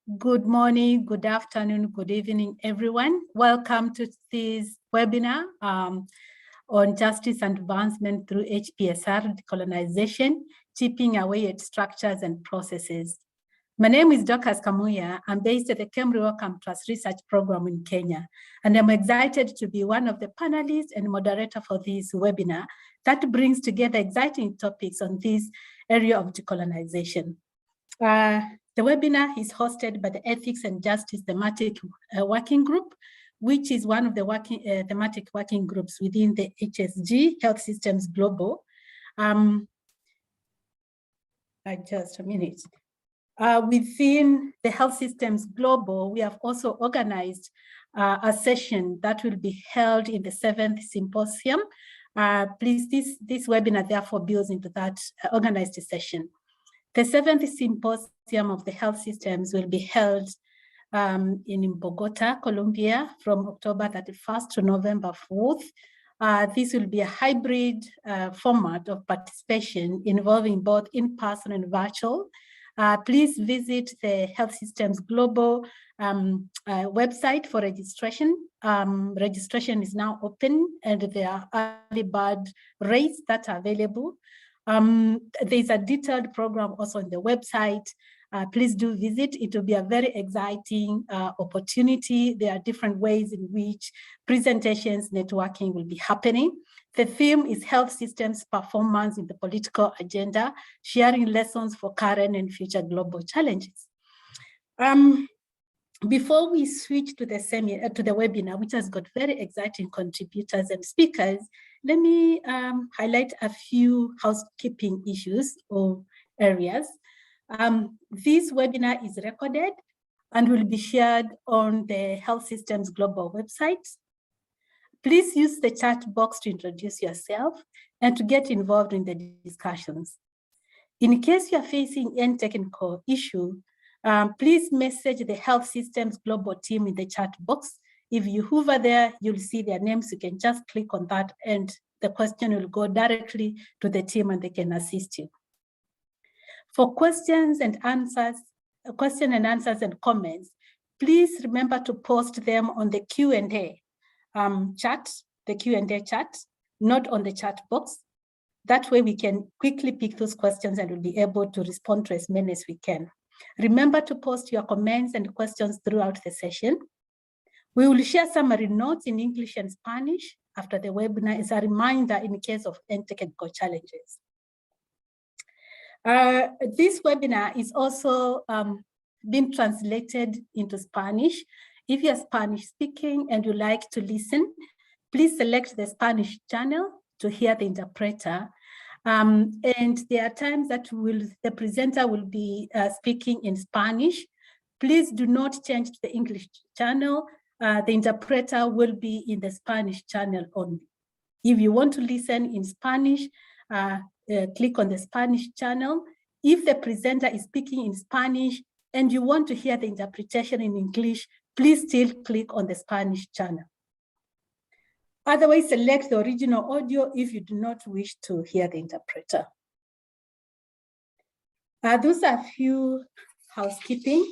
Good morning, good afternoon, good evening, everyone. Welcome to this webinar on justice and advancement through HPSR, decolonization, chipping away at structures and processes. My name is Dr. Kamuya. I'm based at the Kemri Wellcome Trust Research Program in Kenya, and I'm excited to be one of the panelists and moderator for this webinar that brings together exciting topics on this area of decolonization. The webinar is hosted by the Ethics and Justice Thematic Working Group, which is one of the thematic working groups within the HSG, Health Systems Global. Just a minute. Within the Health Systems Global, we have also organized a session that will be held in the 7th symposium. Please, this webinar therefore builds into that organized session. The 7th symposium of the health systems will be held in Bogota, Colombia, from October 31st to November 4th. This will be a hybrid format of participation involving both in-person and virtual. Please visit the Health Systems Global website for registration. Registration is now open and there are early bird rates that are available. There's a detailed program also on the website. Please do visit. It will be a very exciting opportunity. There are different ways in which presentations, networking will be happening. The theme is health systems performance in the political agenda, sharing lessons for current and future global challenges. Before we switch to the webinar, which has got very exciting contributors and speakers, let me highlight a few housekeeping issues or areas. This webinar is recorded and will be shared on the Health Systems Global website. Please use the chat box to introduce yourself and to get involved in the discussions. In case you are facing any technical issue, please message the Health Systems Global team in the chat box. If you hover there, you'll see their names. You can just click on that and the question will go directly to the team and they can assist you. For questions and answers and comments, please remember to post them on the Q&A chat, the Q&A chat, not on the chat box. That way we can quickly pick those questions and we'll be able to respond to as many as we can. Remember to post your comments and questions throughout the session. We will share summary notes in English and Spanish after the webinar as a reminder in case of any technical challenges. This webinar is also being translated into Spanish. If you're Spanish speaking and you like to listen, please select the Spanish channel to hear the interpreter. And there are times that the presenter will be speaking in Spanish. Please do not change to the English channel. The interpreter will be in the Spanish channel only. If you want to listen in Spanish, click on the Spanish channel. If the presenter is speaking in Spanish and you want to hear the interpretation in English, please still click on the Spanish channel. Otherwise, select the original audio if you do not wish to hear the interpreter. Those are a few housekeeping.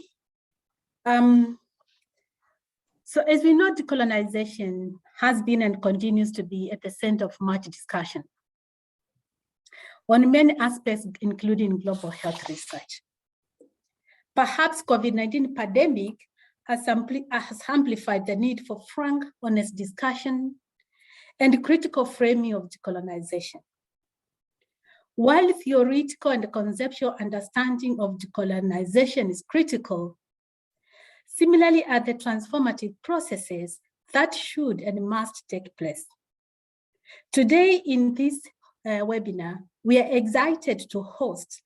So as we know, decolonization has been and continues to be at the center of much discussion on many aspects, including global health research. Perhaps COVID-19 pandemic has amplified the need for frank, honest discussion and critical framing of decolonization. While theoretical and conceptual understanding of decolonization is critical, similarly are the transformative processes that should and must take place. Today in this webinar, we are excited to host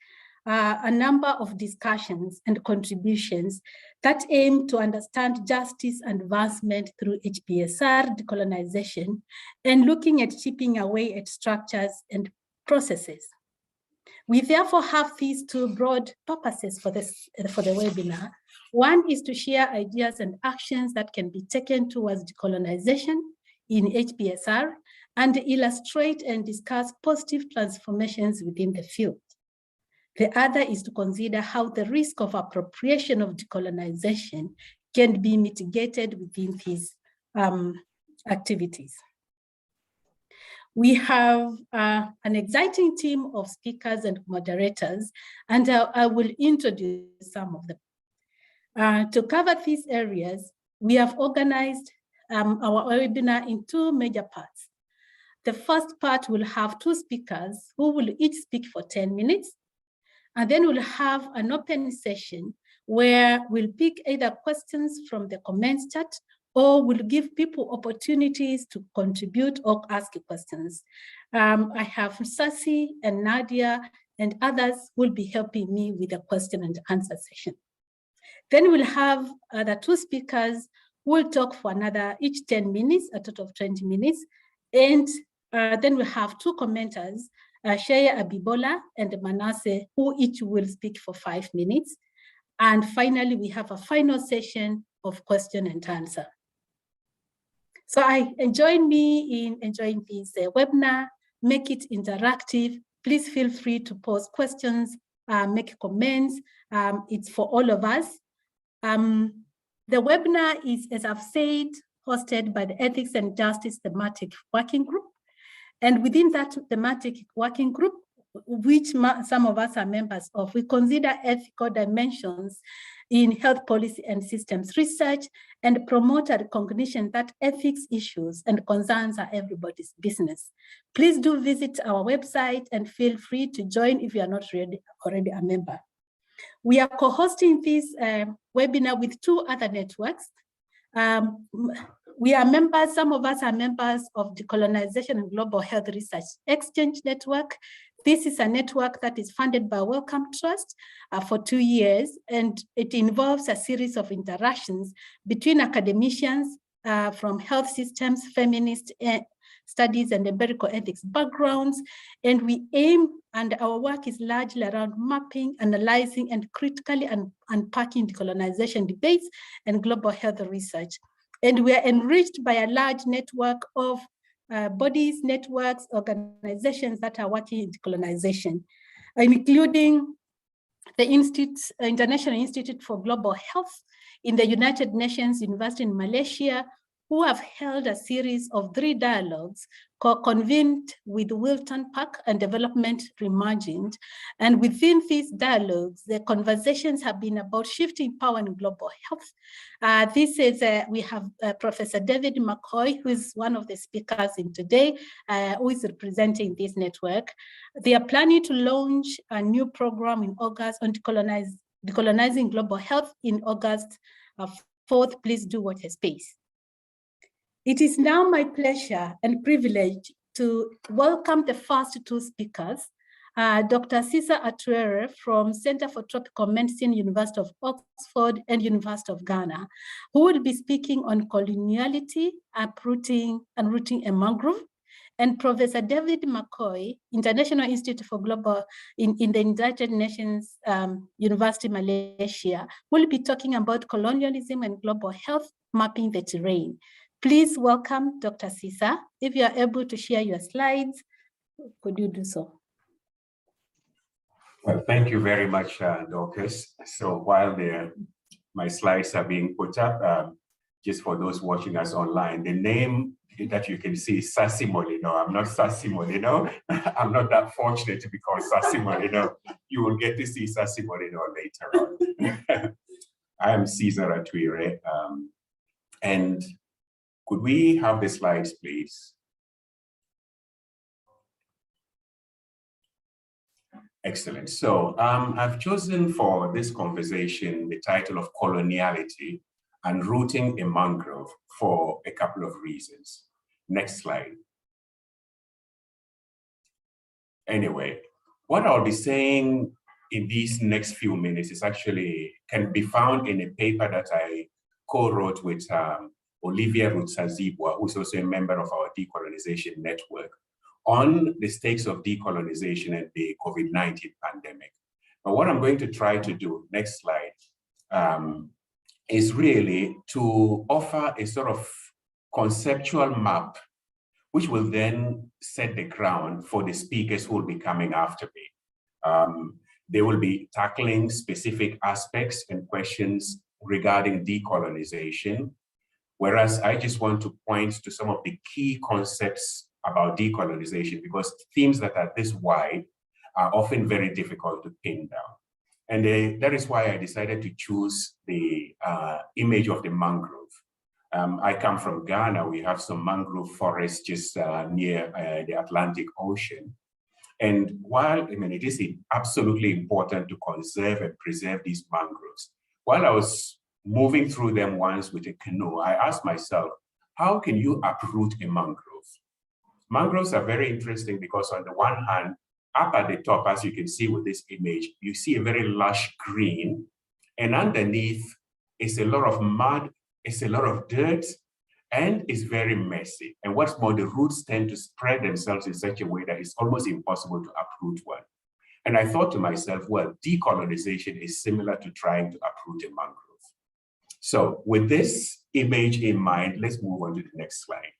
a number of discussions and contributions that aim to understand justice and advancement through HPSR, decolonization, and looking at chipping away at structures and processes. We therefore have these two broad purposes for the webinar. One is to share ideas and actions that can be taken towards decolonization in HPSR and illustrate and discuss positive transformations within the field. The other is to consider how the risk of appropriation of decolonization can be mitigated within these activities. We have an exciting team of speakers and moderators, and I will introduce some of them. To cover these areas, we have organized our webinar in two major parts. The first part will have two speakers who will each speak for 10 minutes. And then we'll have an open session where we'll pick either questions from the comments chat or we'll give people opportunities to contribute or ask questions. I have Sasi and Nadia and others who will be helping me with the question and answer session. Then we'll have the two speakers who will talk for each 10 minutes, a total of 20 minutes. And then we'll have two commenters, Shaya Abibola and Manasseh, who each will speak for 5 minutes. And finally, we have a final session of question and answer. So join me in enjoying this webinar, make it interactive. Please feel free to pose questions, make comments. It's for all of us. The webinar is, as I've said, hosted by the Ethics and Justice Thematic Working Group. And within that thematic working group, which some of us are members of, we consider ethical dimensions in health policy and systems research and promote a recognition that ethics issues and concerns are everybody's business. Please do visit our website and feel free to join if you are not already a member. We are co-hosting this webinar with two other networks. We are members, some of us are members of Decolonization and Global Health Research Exchange Network. This is a network that is funded by Wellcome Trust for 2 years, and it involves a series of interactions between academicians from health systems, feminist studies, and empirical ethics backgrounds. And we aim, and our work is largely around mapping, analyzing, and critically unpacking decolonization debates and global health research. And we are enriched by a large network of bodies, networks, organizations that are working in decolonization, including the International Institute for Global Health in the United Nations University in Malaysia, who have held a series of 3 dialogues convened with Wilton Park and Development Reimagined. And within these dialogues, the conversations have been about shifting power in global health. We have Professor David McCoy, who is one of the speakers in today, who is representing this network. They are planning to launch a new program in August on decolonizing global health in August 4th. Please do watch a space. It is now my pleasure and privilege to welcome the first 2 speakers, Dr. Cesar Atuere from Center for Tropical Medicine, University of Oxford and University of Ghana, who will be speaking on coloniality, uprooting, unrooting a mangrove, and Professor David McCoy, International Institute for Global in the United Nations University, Malaysia, will be talking about colonialism and global health, mapping the terrain. Please welcome Dr. Cesar. If you are able to share your slides, could you do so? Well, thank you very much, Dorcas. So while my slides are being put up, just for those watching us online, the name that you can see is Sasi Molino. I'm not Sasi Molino. I'm not that fortunate to be called Sasi Molino. You will get to see Sasi Molino later on. I am Cesar Atuere, and could we have the slides, please? Excellent. So I've chosen for this conversation the title of Coloniality, Unrooting a Mangrove, for a couple of reasons. Next slide. Anyway, what I'll be saying in these next few minutes is actually can be found in a paper that I co-wrote with Olivia Rutsazibwa, who's also a member of our decolonization network, on the stakes of decolonization and the COVID-19 pandemic. But what I'm going to try to do, next slide, is really to offer a sort of conceptual map, which will then set the ground for the speakers who will be coming after me. They will be tackling specific aspects and questions regarding decolonization, whereas I just want to point to some of the key concepts about decolonization, because themes that are this wide are often very difficult to pin down. And that is why I decided to choose the image of the mangrove. I come from Ghana. We have some mangrove forests just near the Atlantic Ocean. And while, I mean, it is absolutely important to conserve and preserve these mangroves, while I was moving through them once with a canoe, I asked myself, how can you uproot a mangrove? Mangroves are very interesting because on the one hand, up at the top, as you can see with this image, you see a very lush green, and underneath is a lot of mud, it's a lot of dirt, and it's very messy. And what's more, the roots tend to spread themselves in such a way that it's almost impossible to uproot one. And I thought to myself, well, decolonization is similar to trying to uproot a mangrove. So with this image in mind, let's move on to the next slide.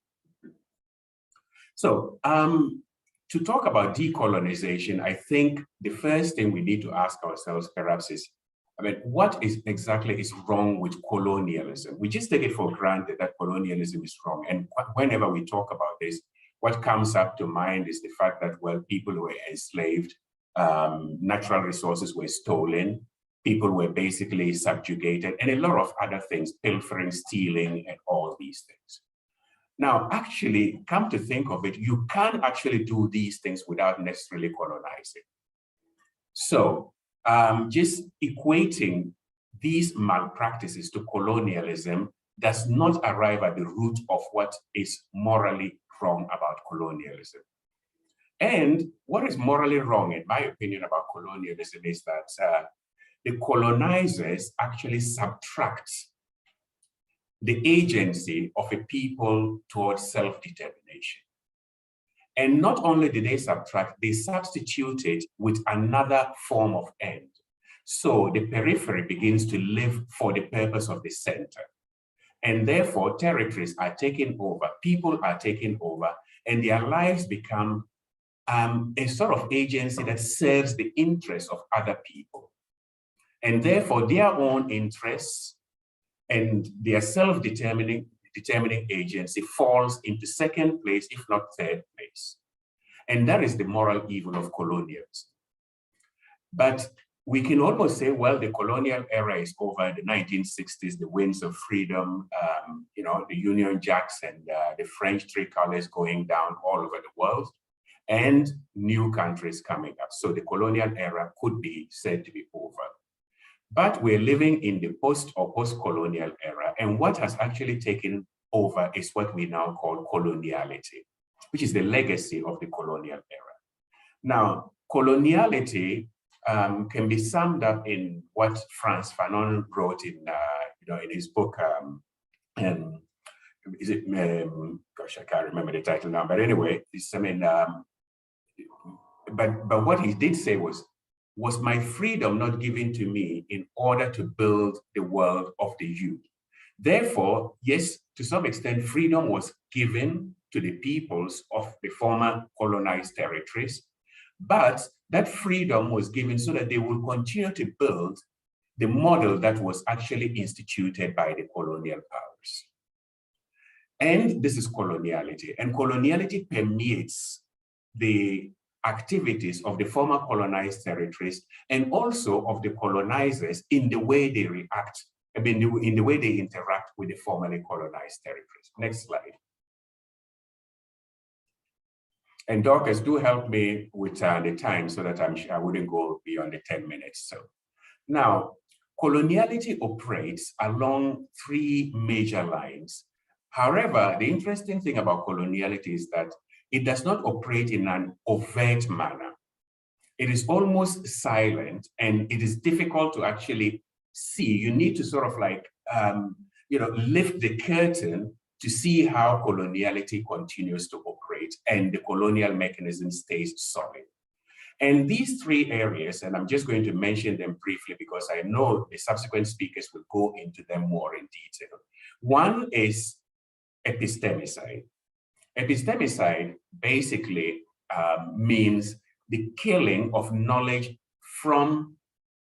So to talk about decolonization, I think the first thing we need to ask ourselves perhaps is, I mean, what exactly is wrong with colonialism? We just take it for granted that colonialism is wrong. And whenever we talk about this, what comes up to mind is the fact that, well, people were enslaved, natural resources were stolen, people were basically subjugated, and a lot of other things, pilfering, stealing, and all these things. Now, actually, come to think of it, you can't actually do these things without necessarily colonizing. So just equating these malpractices to colonialism does not arrive at the root of what is morally wrong about colonialism. And what is morally wrong, in my opinion, about colonialism is that the colonizers actually subtract the agency of a people towards self-determination. And not only did they subtract, they substitute it with another form of end. So the periphery begins to live for the purpose of the center. And therefore, territories are taken over, people are taken over, and their lives become a sort of agency that serves the interests of other people. And therefore, their own interests and their self-determining agency falls into second place, if not third place. And that is the moral evil of colonialism. But we can almost say, well, the colonial era is over, the 1960s, the winds of freedom, you know, the Union Jacks and the French tricolors going down all over the world, and new countries coming up. So the colonial era could be said to be over. But we're living in the post or post-colonial era, and what has actually taken over is what we now call coloniality, which is the legacy of the colonial era. Now, coloniality can be summed up in what Frantz Fanon wrote in, you know, in his book. Is it? Gosh, I can't remember the title now. But anyway, it's, I mean, but what he did say was my freedom not given to me in order to build the world of the youth? Therefore, yes, to some extent, freedom was given to the peoples of the former colonized territories, but that freedom was given so that they will continue to build the model that was actually instituted by the colonial powers. And this is coloniality, and coloniality permeates the activities of the former colonized territories and also of the colonizers in the way they react, I mean, in the way they interact with the formerly colonized territories. Next slide. And Dorcas, do help me with the time so that I wouldn't go beyond the 10 minutes. So now, coloniality operates along three major lines. However, the interesting thing about coloniality is that it does not operate in an overt manner. It is almost silent, and it is difficult to actually see. You need to sort of like, you know, lift the curtain to see how coloniality continues to operate and the colonial mechanism stays solid. And these three areas, and I'm just going to mention them briefly because I know the subsequent speakers will go into them more in detail. One is epistemicide. Epistemicide basically means the killing of knowledge from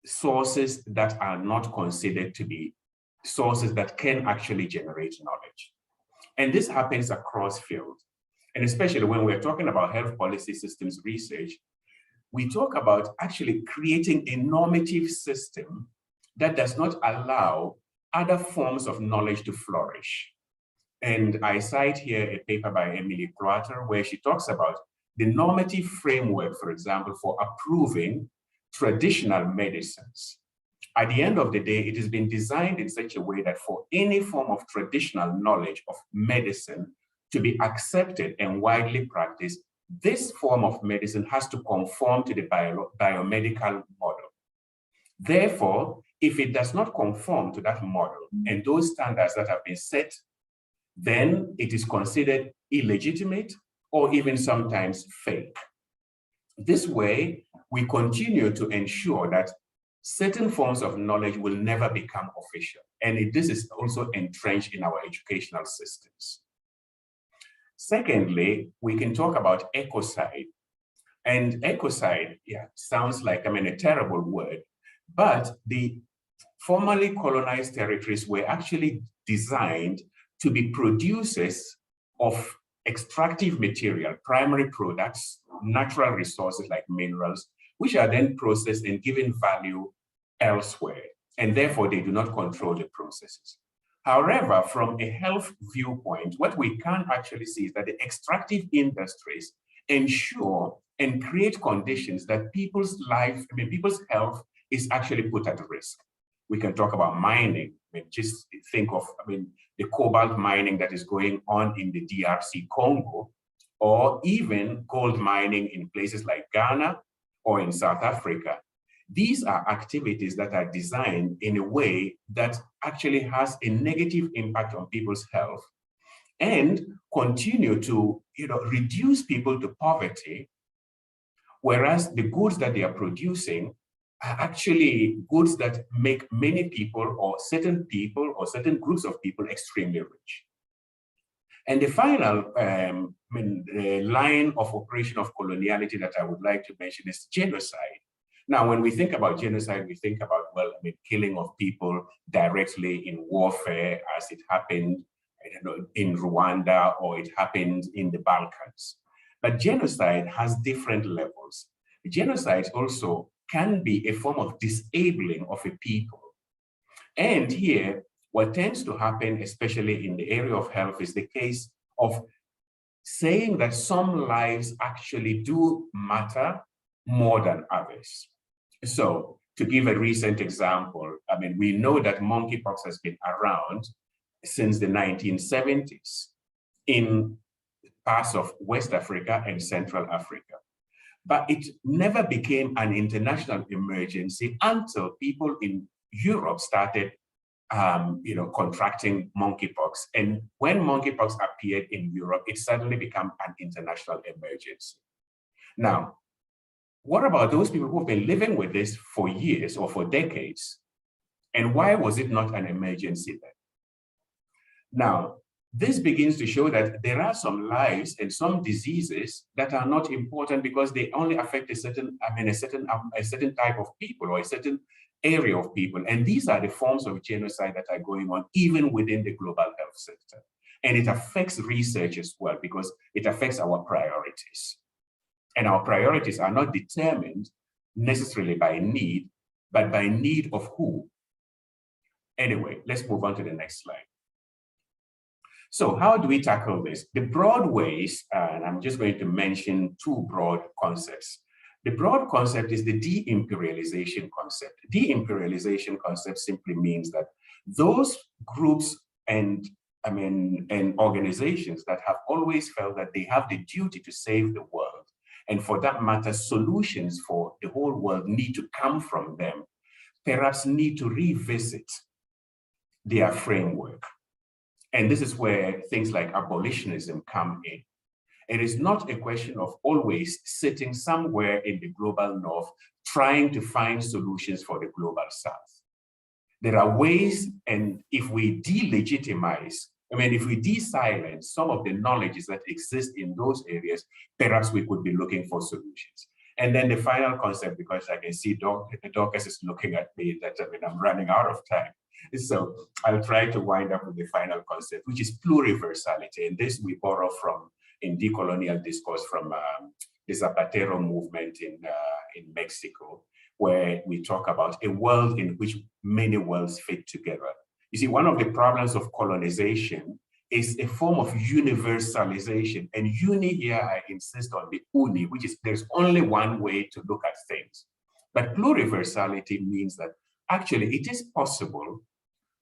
sources that are not considered to be sources that can actually generate knowledge. And this happens across fields. And especially when we're talking about health policy systems research, we talk about actually creating a normative system that does not allow other forms of knowledge to flourish. And I cite here a paper by Emily Clotter where she talks about the normative framework, for example, for approving traditional medicines. At the end of the day, it has been designed in such a way that for any form of traditional knowledge of medicine to be accepted and widely practiced, this form of medicine has to conform to the biomedical model. Therefore, if it does not conform to that model and those standards that have been set, then it is considered illegitimate or even sometimes fake. This way, we continue to ensure that certain forms of knowledge will never become official. And this is also entrenched in our educational systems. Secondly, we can talk about ecocide. And ecocide, yeah, sounds like, a terrible word, but the formerly colonized territories were actually designed to be producers of extractive material, primary products, natural resources like minerals, which are then processed and given value elsewhere, and therefore they do not control the processes. However, from a health viewpoint, what we can actually see is that the extractive industries ensure and create conditions that people's life, people's health is actually put at risk. We can talk about mining. Just think of, the cobalt mining that is going on in the DRC Congo, or even gold mining in places like Ghana or in South Africa. These are activities that are designed in a way that actually has a negative impact on people's health and continue to, reduce people to poverty, whereas the goods that they are producing are actually goods that make many people or certain groups of people extremely rich. And the final line of operation of coloniality that I would like to mention is genocide. Now, when we think about genocide, we think about, killing of people directly in warfare, as it happened, in Rwanda, or it happened in the Balkans. But genocide has different levels. Genocide also can be a form of disabling of a people. And here, what tends to happen, especially in the area of health, is the case of saying that some lives actually do matter more than others. So, to give a recent example, we know that monkeypox has been around since the 1970s in parts of West Africa and Central Africa. But it never became an international emergency until people in Europe started contracting monkeypox. And when monkeypox appeared in Europe, it suddenly became an international emergency. Now, what about those people who've been living with this for years or for decades? And why was it not an emergency then? Now, this begins to show that there are some lives and some diseases that are not important because they only affect a certain type of people or a certain area of people. And these are the forms of genocide that are going on even within the global health sector. And it affects research as well because it affects our priorities. And our priorities are not determined necessarily by need, but by need of who. Anyway, let's move on to the next slide. So how do we tackle this? The broad ways, and I'm just going to mention two broad concepts. The broad concept is the de-imperialization concept. De-imperialization concept simply means that those groups and organizations that have always felt that they have the duty to save the world, and for that matter, solutions for the whole world need to come from them, perhaps need to revisit their framework. And this is where things like abolitionism come in. It is not a question of always sitting somewhere in the global north trying to find solutions for the global south. There are ways, and if we delegitimize, if we de-silence some of the knowledges that exist in those areas, perhaps we could be looking for solutions. And then the final concept, because I can see Dorcas is looking at me, that I'm running out of time. So I'll try to wind up with the final concept, which is pluriversality. And this we borrow from in decolonial discourse from the Zapatero movement in Mexico, where we talk about a world in which many worlds fit together. You see, one of the problems of colonization is a form of universalization. And uni here, I insist on the uni, which is there's only one way to look at things. But pluriversality means that actually it is possible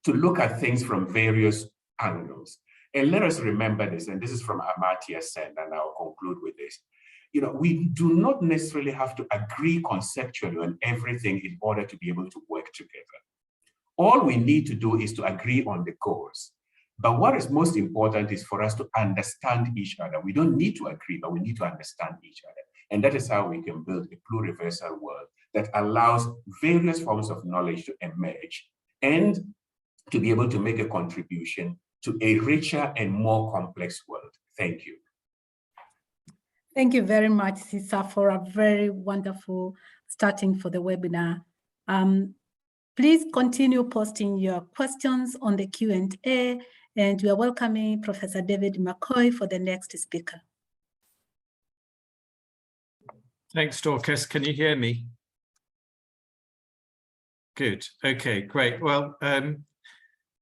to look at things from various angles. And let us remember this, and this is from Amartya Sen, and I'll conclude with this. You know, we do not necessarily have to agree conceptually on everything in order to be able to work together. All we need to do is to agree on the goals. But what is most important is for us to understand each other. We don't need to agree, but we need to understand each other. And that is how we can build a pluriversal world that allows various forms of knowledge to emerge and to be able to make a contribution to a richer and more complex world. Thank you. Thank you very much, Cesar, for a very wonderful starting for the webinar. Please continue posting your questions on the Q&A, and we are welcoming Professor David McCoy for the next speaker. Thanks, Dorcas. Can you hear me? Good. Okay, great. Well,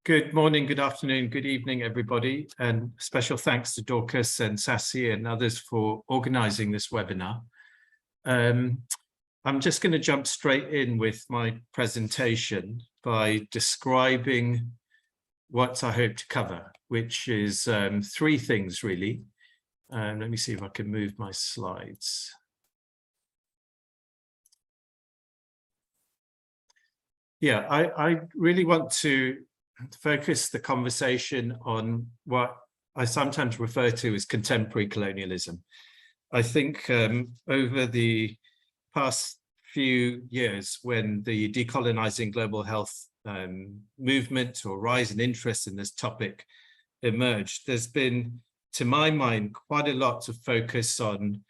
good morning, good afternoon, good evening, everybody. And special thanks to Dorcas and Sassy and others for organizing this webinar. I'm just going to jump straight in with my presentation by describing what I hope to cover, which is three things really. Let me see if I can move my slides. Yeah, I really want to focus the conversation on what I sometimes refer to as contemporary colonialism. I think over the past few years, when the decolonizing global health movement or rise in interest in this topic emerged, there's been, to my mind, quite a lot of focus on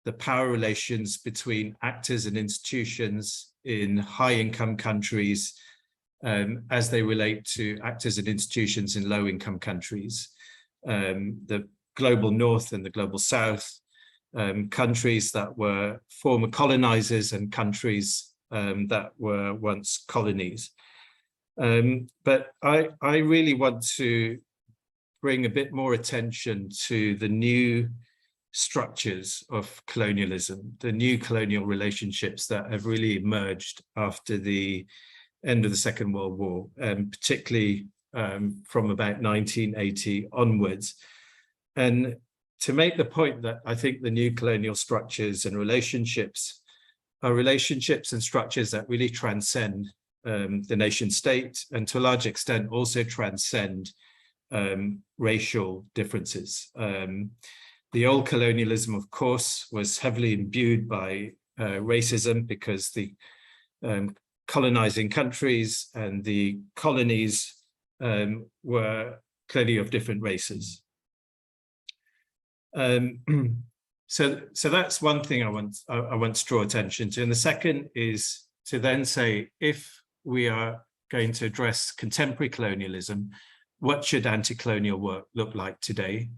the power relations between actors and institutions in high-income countries as they relate to actors and institutions in low-income countries, the global north and the global south, countries that were former colonizers and countries that were once colonies. But I really want to bring a bit more attention to the new structures of colonialism, the new colonial relationships that have really emerged after the end of the Second World War, particularly from about 1980 onwards. And to make the point that I think the new colonial structures and relationships are relationships and structures that really transcend the nation state, and to a large extent also transcend racial differences. The old colonialism, of course, was heavily imbued by racism, because the colonizing countries and the colonies were clearly of different races. So that's one thing I want to draw attention to. And the second is to then say, if we are going to address contemporary colonialism, what should anti-colonial work look like today?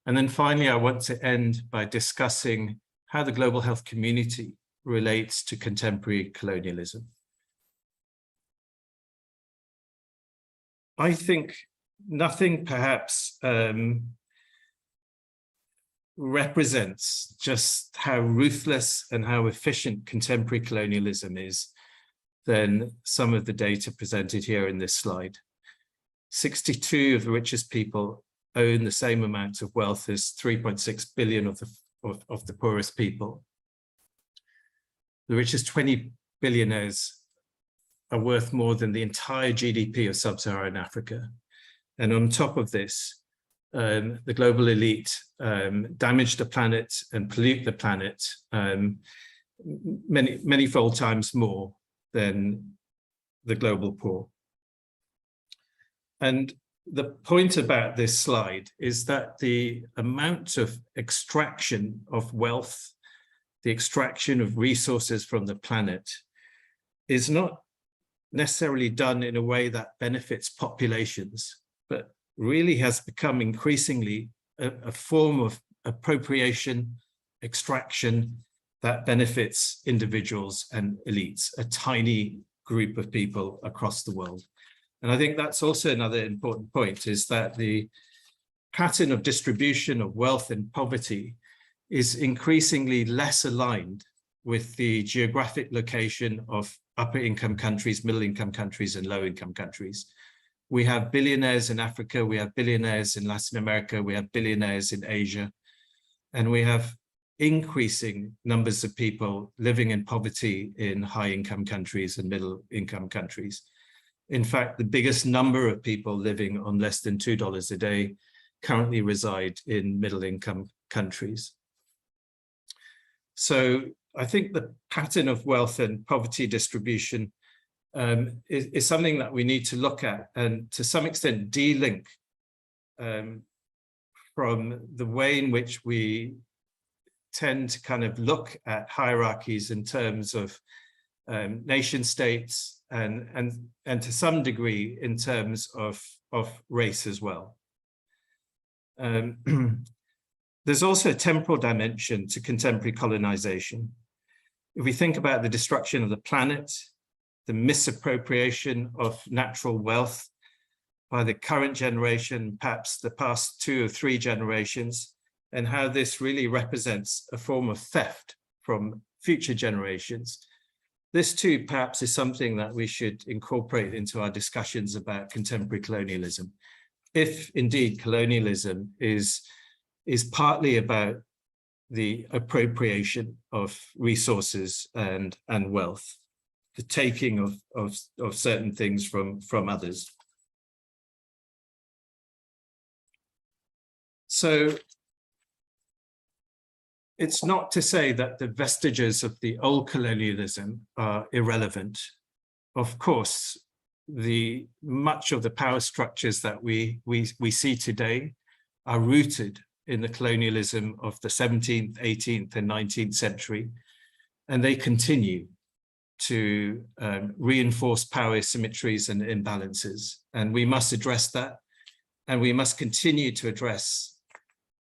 And then finally, I want to end by discussing how the global health community relates to contemporary colonialism. I think nothing perhaps represents just how ruthless and how efficient contemporary colonialism is than some of the data presented here in this slide. 62 of the richest people own the same amount of wealth as 3.6 billion of the poorest people. The richest 20 billionaires are worth more than the entire GDP of sub-Saharan Africa. And on top of this, the global elite damage the planet and pollute the planet many-fold times more than the global poor. And the point about this slide is that the amount of extraction of wealth, the extraction of resources from the planet is not necessarily done in a way that benefits populations, but really has become increasingly a form of appropriation, extraction that benefits individuals and elites, a tiny group of people across the world. And I think that's also another important point, is that the pattern of distribution of wealth and poverty is increasingly less aligned with the geographic location of upper income countries, middle income countries, and low income countries. We have billionaires in Africa, we have billionaires in Latin America, we have billionaires in Asia, and we have increasing numbers of people living in poverty in high income countries and middle income countries. In fact, the biggest number of people living on less than $2 a day currently reside in middle income countries. So I think the pattern of wealth and poverty distribution is something that we need to look at, and to some extent de-link from the way in which we tend to kind of look at hierarchies in terms of nation states and to some degree in terms of race as well. There's also a temporal dimension to contemporary colonization. If we think about the destruction of the planet, the misappropriation of natural wealth by the current generation, perhaps the past 2 or 3 generations, and how this really represents a form of theft from future generations. This too, perhaps, is something that we should incorporate into our discussions about contemporary colonialism. If indeed colonialism is partly about the appropriation of resources and wealth, the taking of certain things from others. So it's not to say that the vestiges of the old colonialism are irrelevant. Of course, much of the power structures that we see today are rooted in the colonialism of the 17th, 18th, and 19th century, and they continue to reinforce power asymmetries and imbalances. And we must address that, and we must continue to address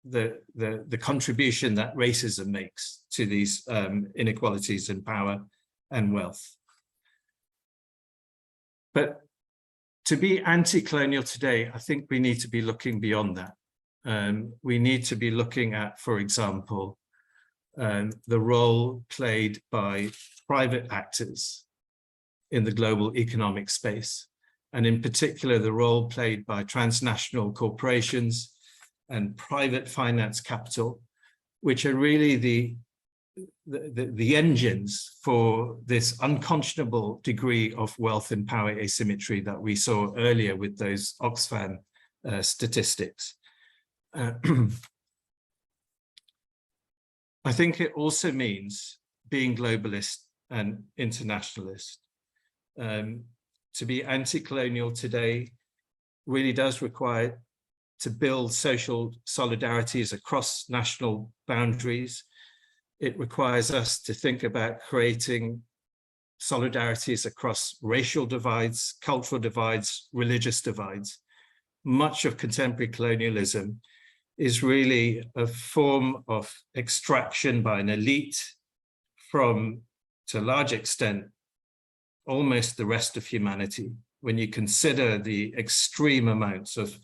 the contribution that racism makes to these inequalities in power and wealth. But to be anti-colonial today, I think we need to be looking beyond that. We need to be looking at, for example, the role played by private actors in the global economic space, and in particular, the role played by transnational corporations and private finance capital, which are really the engines for this unconscionable degree of wealth and power asymmetry that we saw earlier with those Oxfam statistics. I think it also means being globalist and internationalist. To be anti-colonial today really does require to build social solidarities across national boundaries. It requires us to think about creating solidarities across racial divides, cultural divides, religious divides. Much of contemporary colonialism is really a form of extraction by an elite from, to a large extent, almost the rest of humanity, when you consider the extreme amounts of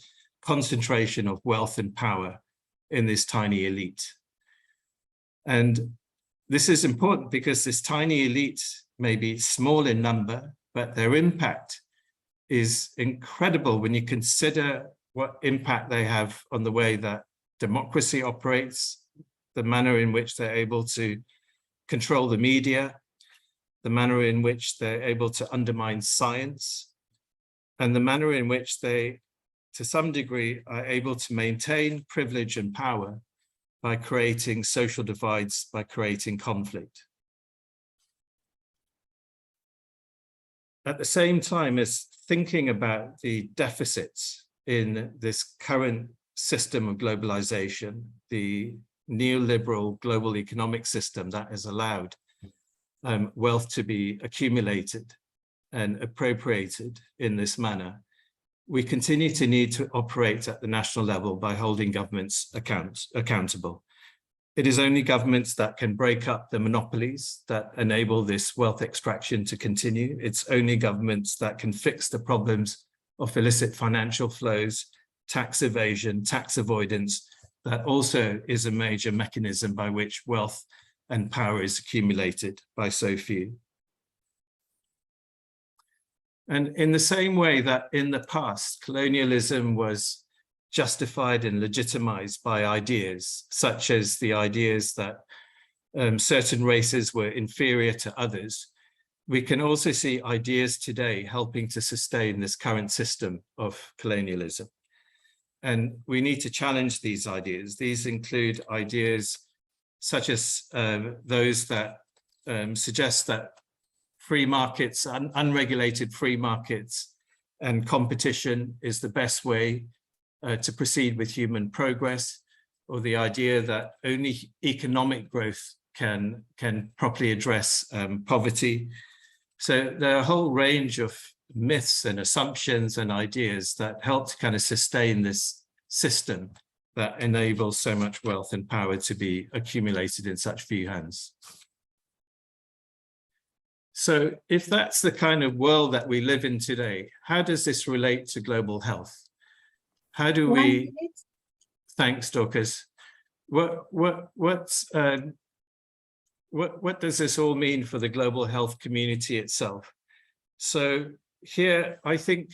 concentration of wealth and power in this tiny elite. And this is important because this tiny elite may be small in number, but their impact is incredible when you consider what impact they have on the way that democracy operates, the manner in which they're able to control the media, the manner in which they're able to undermine science, and the manner in which they, to some degree, are able to maintain privilege and power by creating social divides, by creating conflict. At the same time as thinking about the deficits in this current system of globalization, the neoliberal global economic system that has allowed wealth to be accumulated and appropriated in this manner, we continue to need to operate at the national level by holding governments accountable. It is only governments that can break up the monopolies that enable this wealth extraction to continue. It's only governments that can fix the problems of illicit financial flows, tax evasion, tax avoidance. That also is a major mechanism by which wealth and power is accumulated by so few. And in the same way that in the past, colonialism was justified and legitimized by ideas, such as the ideas that certain races were inferior to others, we can also see ideas today helping to sustain this current system of colonialism. And we need to challenge these ideas. These include ideas such as those that suggest that free markets, unregulated free markets and competition is the best way to proceed with human progress, or the idea that only economic growth can properly address poverty. So there are a whole range of myths and assumptions and ideas that help to kind of sustain this system that enables so much wealth and power to be accumulated in such few hands. So if that's the kind of world that we live in today, how does this relate to global health? How do we, thanks Dorcas, what does this all mean for the global health community itself? So here, I think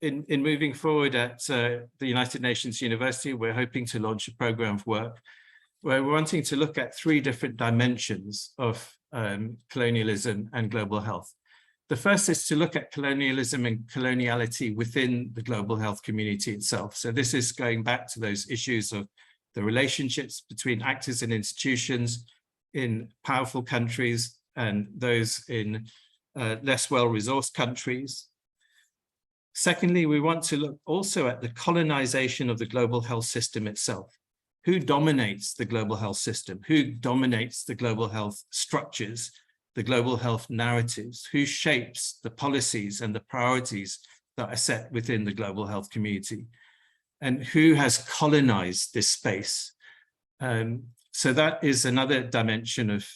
in moving forward at the United Nations University, we're hoping to launch a program of work where we're wanting to look at 3 different dimensions of colonialism and global health. The first is to look at colonialism and coloniality within the global health community itself. So this is going back to those issues of the relationships between actors and institutions in powerful countries and those in less well-resourced countries. Secondly, we want to look also at the colonization of the global health system itself. Who dominates the global health system? Who dominates the global health structures, the global health narratives? Who shapes the policies and the priorities that are set within the global health community? And who has colonized this space? So that is another dimension of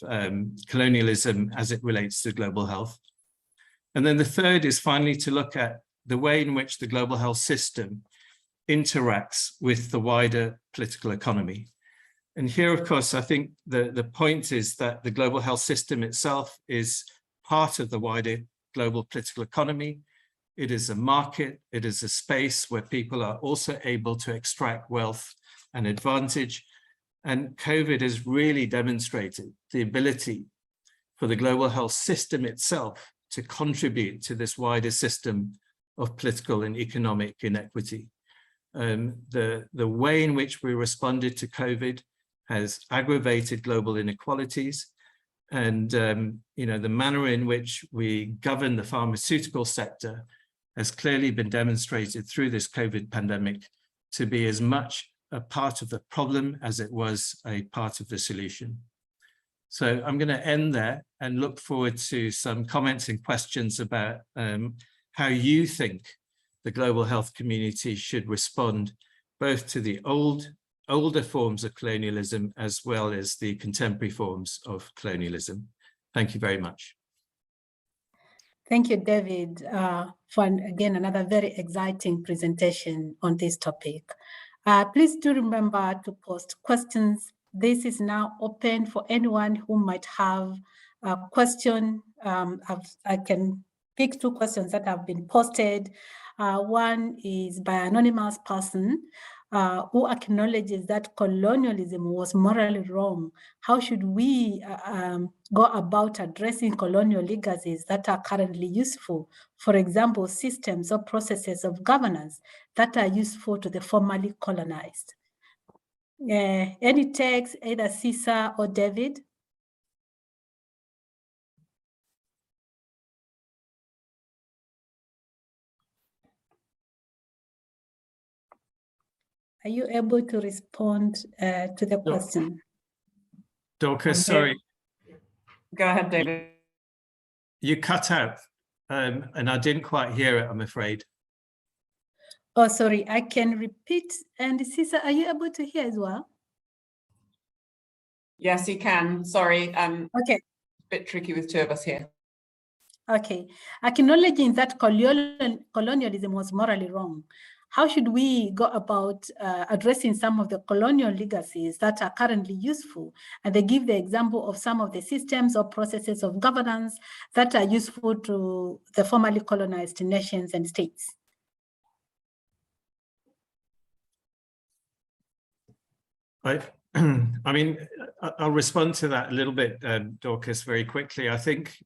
colonialism as it relates to global health. And then the third is finally to look at the way in which the global health system interacts with the wider political economy. And here, of course, I think the point is that the global health system itself is part of the wider global political economy. It is a market, it is a space where people are also able to extract wealth and advantage. And COVID has really demonstrated the ability for the global health system itself to contribute to this wider system of political and economic inequity. The way in which we responded to COVID has aggravated global inequalities, and the manner in which we govern the pharmaceutical sector has clearly been demonstrated through this COVID pandemic to be as much a part of the problem as it was a part of the solution. So I'm going to end there and look forward to some comments and questions about how you think the global health community should respond both to the older forms of colonialism as well as the contemporary forms of colonialism. Thank you very much. Thank you, David, for again another very exciting presentation on this topic. Please do remember to post questions. This is now open for anyone who might have a question. I can pick 2 questions that have been posted. One is by an anonymous person who acknowledges that colonialism was morally wrong. How should we go about addressing colonial legacies that are currently useful? For example, systems or processes of governance that are useful to the formerly colonized. Any takes, either Cesar or David? Are you able to respond to the question? Dorcas, sorry. Go ahead, David. You cut out and I didn't quite hear it, I'm afraid. Oh, sorry, I can repeat. And Cesar, are you able to hear as well? Yes, you can. Sorry. Okay. A bit tricky with two of us here. Okay. Acknowledging that colonialism was morally wrong, how should we go about addressing some of the colonial legacies that are currently useful? And they give the example of some of the systems or processes of governance that are useful to the formerly colonized nations and states. I mean, I'll respond to that a little bit, Dorcas, very quickly. I think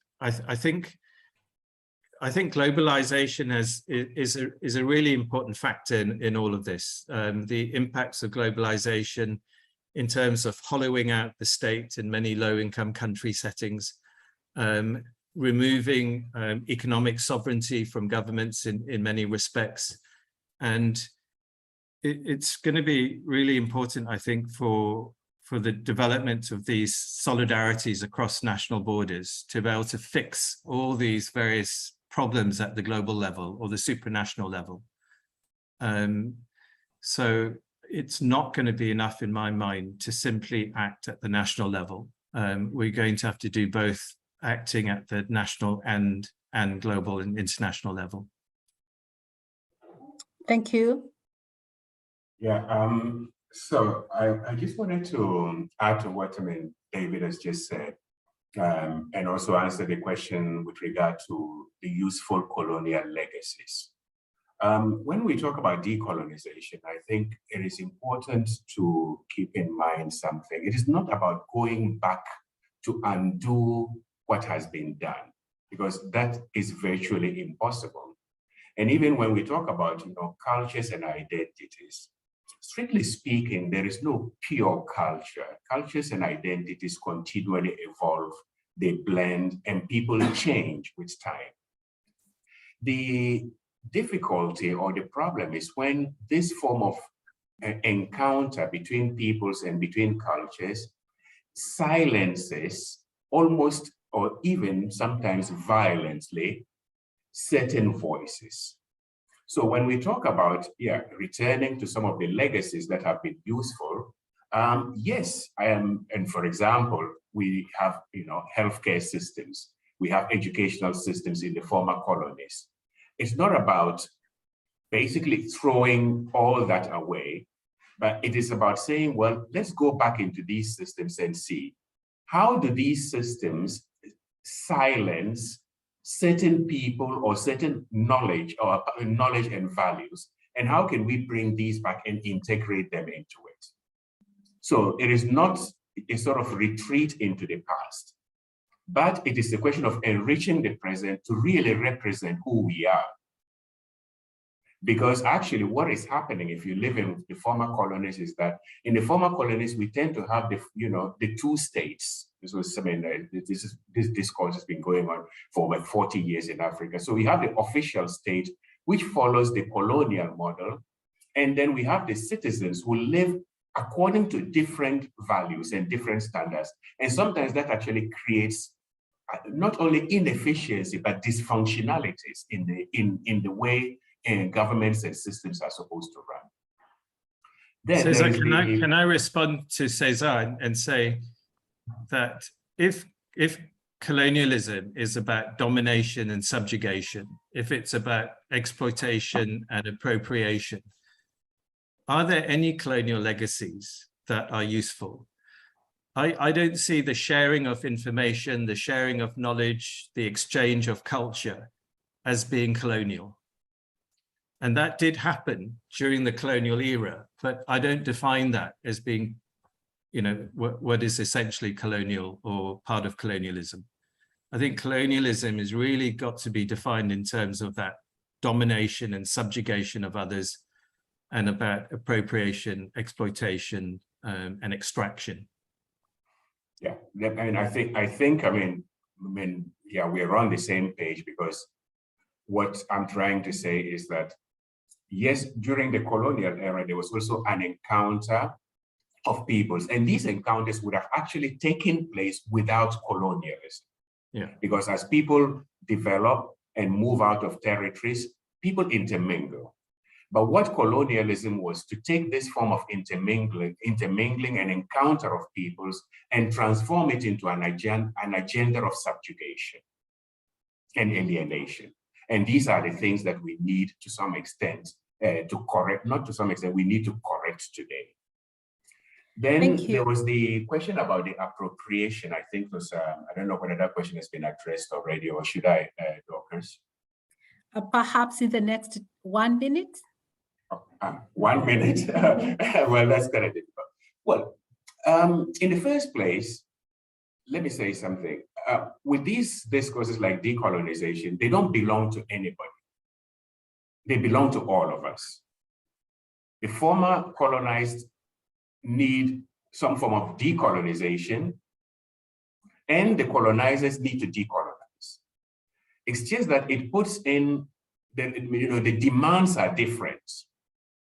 globalization is a really important factor in all of this. The impacts of globalization in terms of hollowing out the state in many low-income country settings, removing economic sovereignty from governments in many respects, and it's going to be really important, I think, for the development of these solidarities across national borders to be able to fix all these various problems at the global level or the supranational level. So it's not going to be enough, in my mind, to simply act at the national level. We're going to have to do both, acting at the national and global and international level. Thank you. Yeah, so I just wanted to add to what David has just said, and also answer the question with regard to the useful colonial legacies. When we talk about decolonization, I think it is important to keep in mind something. It is not about going back to undo what has been done, because that is virtually impossible. And even when we talk about cultures and identities, strictly speaking, there is no pure culture. Cultures and identities continually evolve, they blend, and people change with time. The difficulty or the problem is when this form of encounter between peoples and between cultures silences almost, or even sometimes violently, certain voices. So when we talk about, returning to some of the legacies that have been useful, yes, and for example, we have, healthcare systems, we have educational systems in the former colonies. It's not about basically throwing all that away, but it is about saying, well, let's go back into these systems and see, how do these systems silence certain people or certain knowledge or knowledge and values, and how can we bring these back and integrate them into it? So it is not a sort of retreat into the past, but it is a question of enriching the present to really represent who we are. Because actually what is happening if you live in the former colonies is that in the former colonies, we tend to have the two states. This discourse has been going on for about 40 years in Africa. So we have the official state, which follows the colonial model. And then we have the citizens who live according to different values and different standards. And sometimes that actually creates not only inefficiency, but dysfunctionalities in the way governments and systems are supposed to run. Then Cesar, can I respond to Cesar and say that if colonialism is about domination and subjugation, if it's about exploitation and appropriation, are there any colonial legacies that are useful? I don't see the sharing of information, the sharing of knowledge, the exchange of culture as being colonial. And that did happen during the colonial era, but I don't define that as being, what is essentially colonial or part of colonialism. I think colonialism has really got to be defined in terms of that domination and subjugation of others, and about appropriation, exploitation, and extraction. Yeah, and I think we're on the same page, because what I'm trying to say is that yes, during the colonial era, there was also an encounter of peoples, and these encounters would have actually taken place without colonialism. Yeah. Because as people develop and move out of territories, people intermingle. But what colonialism was to take this form of intermingling and encounter of peoples and transform it into an agenda of subjugation and alienation. And these are the things that we need to some extent to correct, not to some extent, we need to correct today. Then there was the question about the appropriation. I think was, I don't know whether that question has been addressed already, or should I, Dorcas? Perhaps in the next 1 minute. 1 minute. Well, that's kind of difficult. Well, in the first place, let me say something. With these discourses like decolonization, they don't belong to anybody. They belong to all of us. The former colonized need some form of decolonization, and the colonizers need to decolonize. It's just that it puts in, the demands are different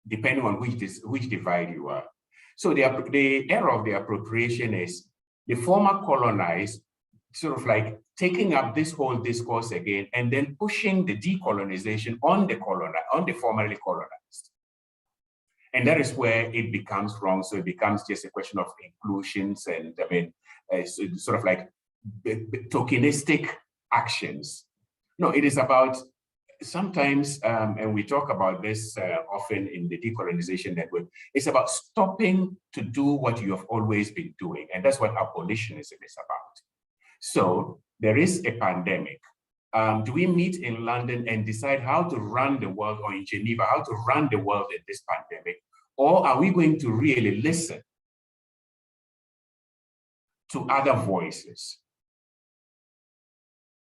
depending on which divide you are. So the era of the appropriation is the former colonized sort of like taking up this whole discourse again and then pushing the decolonization on the formerly colonized. And that is where it becomes wrong. So it becomes just a question of inclusions and, I mean, sort of like tokenistic actions. No, it is about sometimes, and we talk about this often in the decolonization network, it's about stopping to do what you have always been doing. And that's what abolitionism is about. So there is a pandemic. Do we meet in London and decide how to run the world, or in Geneva, how to run the world in this pandemic? Or are we going to really listen to other voices?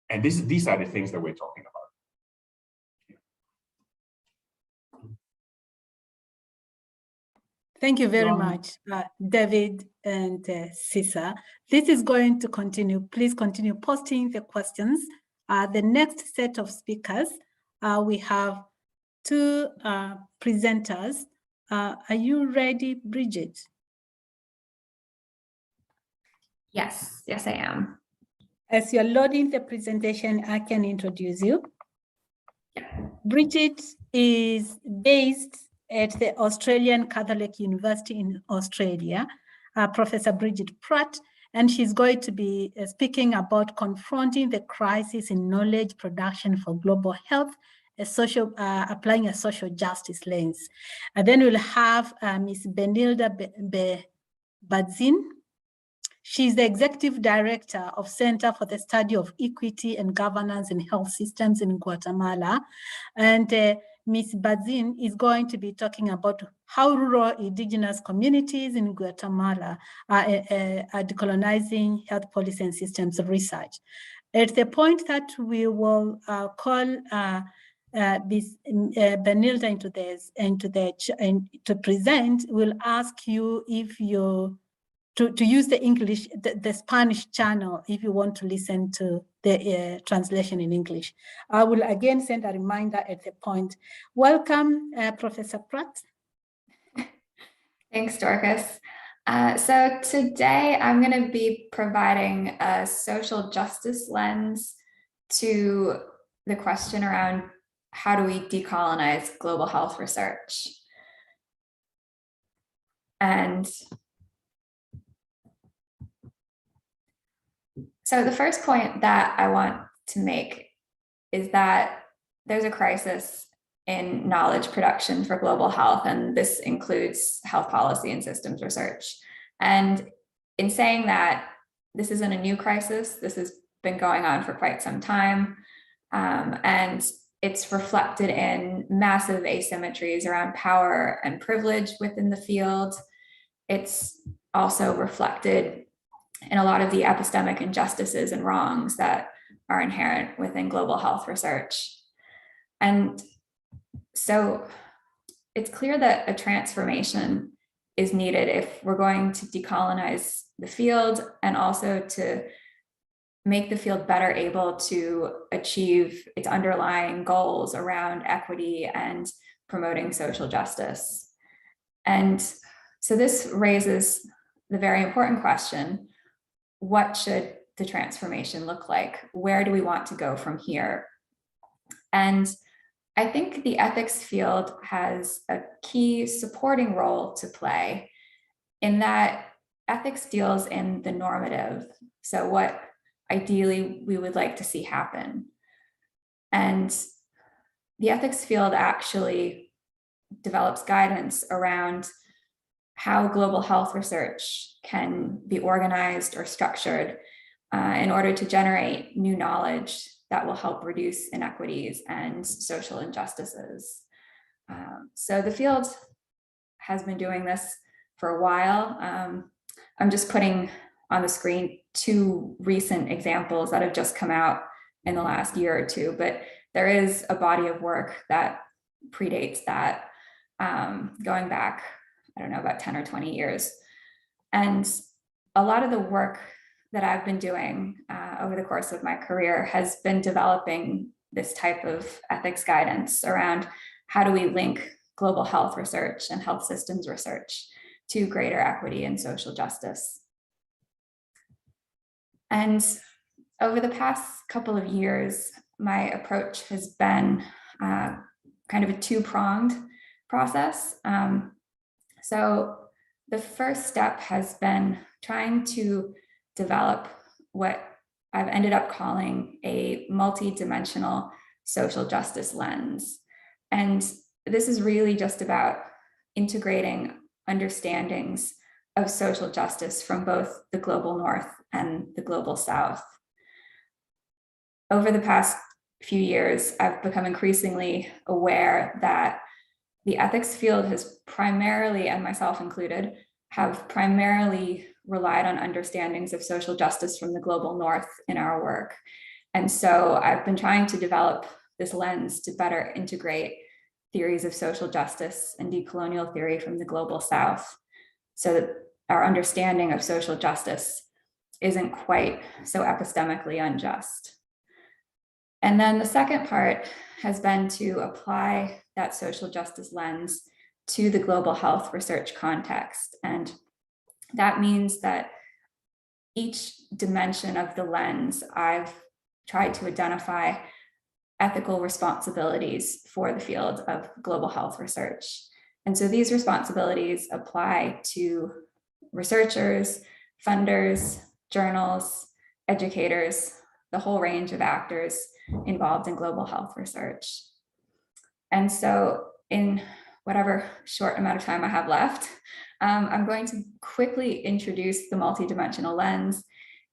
And these are the things that we're talking about. Thank you very much, David and Sisa. This is going to continue. Please continue posting the questions. The next set of speakers, we have two presenters. Are you ready, Bridget? Yes, I am. As you're loading the presentation, I can introduce you. Bridget is based at the Australian Catholic University in Australia, Professor Bridget Pratt, and she's going to be speaking about confronting the crisis in knowledge production for global health, applying a social justice lens. And then we'll have Ms. Benilda Badzin. She's the Executive Director of Center for the Study of Equity and Governance in Health Systems in Guatemala. And Ms. Badzin is going to be talking about how rural indigenous communities in Guatemala are decolonizing health policy and systems research. At the point that we will call Ms. Benilda to present, we'll ask you if you to use the English, the Spanish channel, if you want to listen to the translation in English. I will again send a reminder at the point. Welcome, Professor Pratt. Thanks, Dorcas. So today I'm going to be providing a social justice lens to the question around how do we decolonize global health research. And so the first point that I want to make is that there's a crisis in knowledge production for global health, and this includes health policy and systems research. And in saying that, this isn't a new crisis. This has been going on for quite some time, and it's reflected in massive asymmetries around power and privilege within the field. It's also reflected in a lot of the epistemic injustices and wrongs that are inherent within global health research. And so it's clear that a transformation is needed if we're going to decolonize the field and also to make the field better able to achieve its underlying goals around equity and promoting social justice. And so this raises the very important question, what should the transformation look like? Where do we want to go from here? And I think the ethics field has a key supporting role to play in that ethics deals in the normative. So what ideally we would like to see happen. And the ethics field actually develops guidance around how global health research can be organized or structured in order to generate new knowledge that will help reduce inequities and social injustices. So the field has been doing this for a while. I'm just putting on the screen 2 recent examples that have just come out in the last year or 2, but there is a body of work that predates that, going back, I don't know, about 10 or 20 years. And a lot of the work that I've been doing over the course of my career has been developing this type of ethics guidance around how do we link global health research and health systems research to greater equity and social justice. And over the past couple of years, my approach has been kind of a 2-pronged process. So the first step has been trying to develop what I've ended up calling a multi-dimensional social justice lens. And this is really just about integrating understandings of social justice from both the global north and the global south. Over the past few years, I've become increasingly aware that the ethics field has primarily, and myself included, have primarily relied on understandings of social justice from the global north in our work. And so I've been trying to develop this lens to better integrate theories of social justice and decolonial theory from the global south, so that our understanding of social justice isn't quite so epistemically unjust. And then the second part has been to apply that social justice lens to the global health research context. And that means that each dimension of the lens, I've tried to identify ethical responsibilities for the field of global health research. And so these responsibilities apply to researchers, funders, journals, educators, the whole range of actors involved in global health research. And so in whatever short amount of time I have left, I'm going to quickly introduce the multidimensional lens,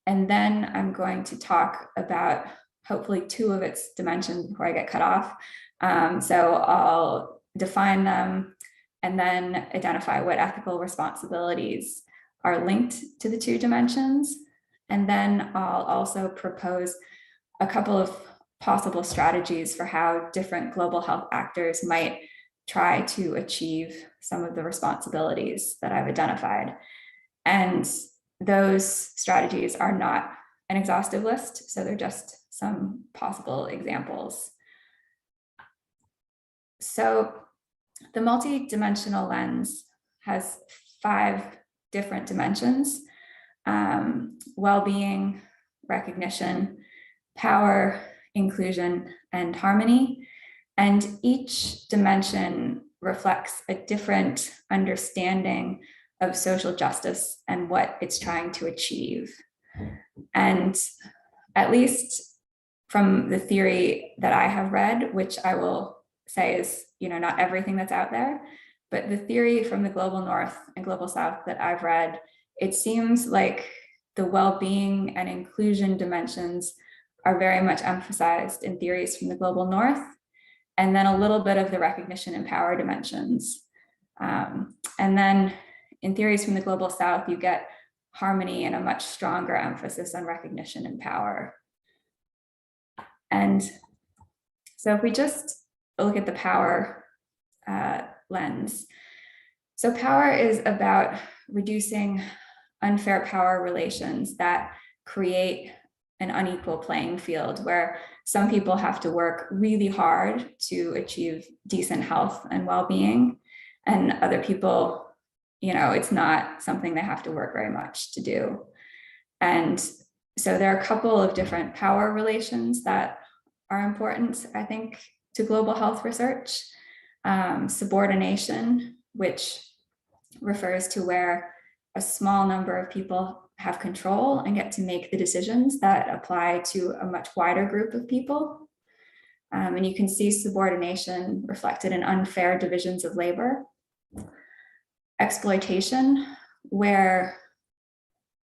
and then I'm going to talk about hopefully 2 of its dimensions before I get cut off. So I'll define them and then identify what ethical responsibilities are linked to the 2 dimensions. And then I'll also propose a couple of possible strategies for how different global health actors might try to achieve some of the responsibilities that I've identified. And those strategies are not an exhaustive list, so they're just some possible examples. So the multi-dimensional lens has 5 different dimensions: well-being, recognition, power, inclusion, and harmony. And each dimension reflects a different understanding of social justice and what it's trying to achieve. And at least from the theory that I have read, which I will say is, not everything that's out there, but the theory from the global north and global south that I've read, it seems like the well-being and inclusion dimensions are very much emphasized in theories from the global north, and then a little bit of the recognition and power dimensions. And then in theories from the global south, you get harmony and a much stronger emphasis on recognition and power. And so if we just look at the power lens. So power is about reducing unfair power relations that create an unequal playing field where some people have to work really hard to achieve decent health and well-being, and other people, it's not something they have to work very much to do. And so there are a couple of different power relations that are important, I think, to global health research. Subordination, which refers to where a small number of people have control and get to make the decisions that apply to a much wider group of people. And you can see subordination reflected in unfair divisions of labor. Exploitation, where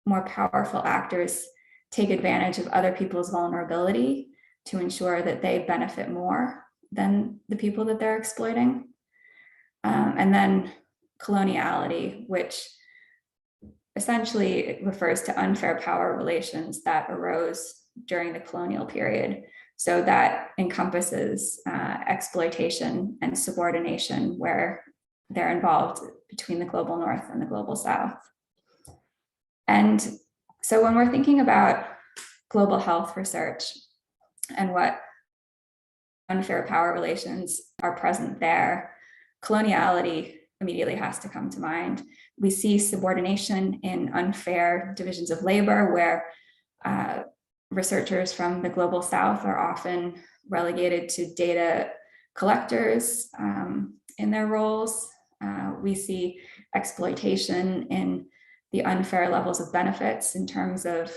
more powerful actors take advantage of other people's vulnerability to ensure that they benefit more than the people that they're exploiting. And then coloniality, which essentially refers to unfair power relations that arose during the colonial period. So that encompasses exploitation and subordination where they're involved between the global north and the global south. And so when we're thinking about global health research and what unfair power relations are present there, coloniality immediately has to come to mind. We see subordination in unfair divisions of labor where researchers from the global south are often relegated to data collectors in their roles. We see exploitation in the unfair levels of benefits in terms of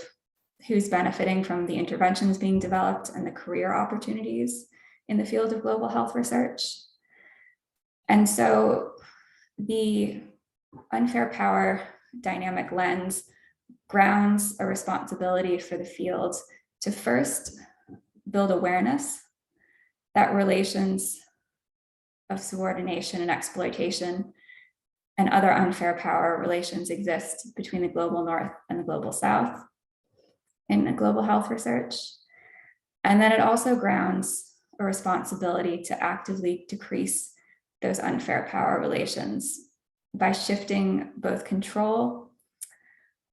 who's benefiting from the interventions being developed and the career opportunities in the field of global health research. And so the unfair power dynamic lens grounds a responsibility for the field to first build awareness that relations of subordination and exploitation and other unfair power relations exist between the global north and the global south in global health research. And then it also grounds a responsibility to actively decrease those unfair power relations by shifting both control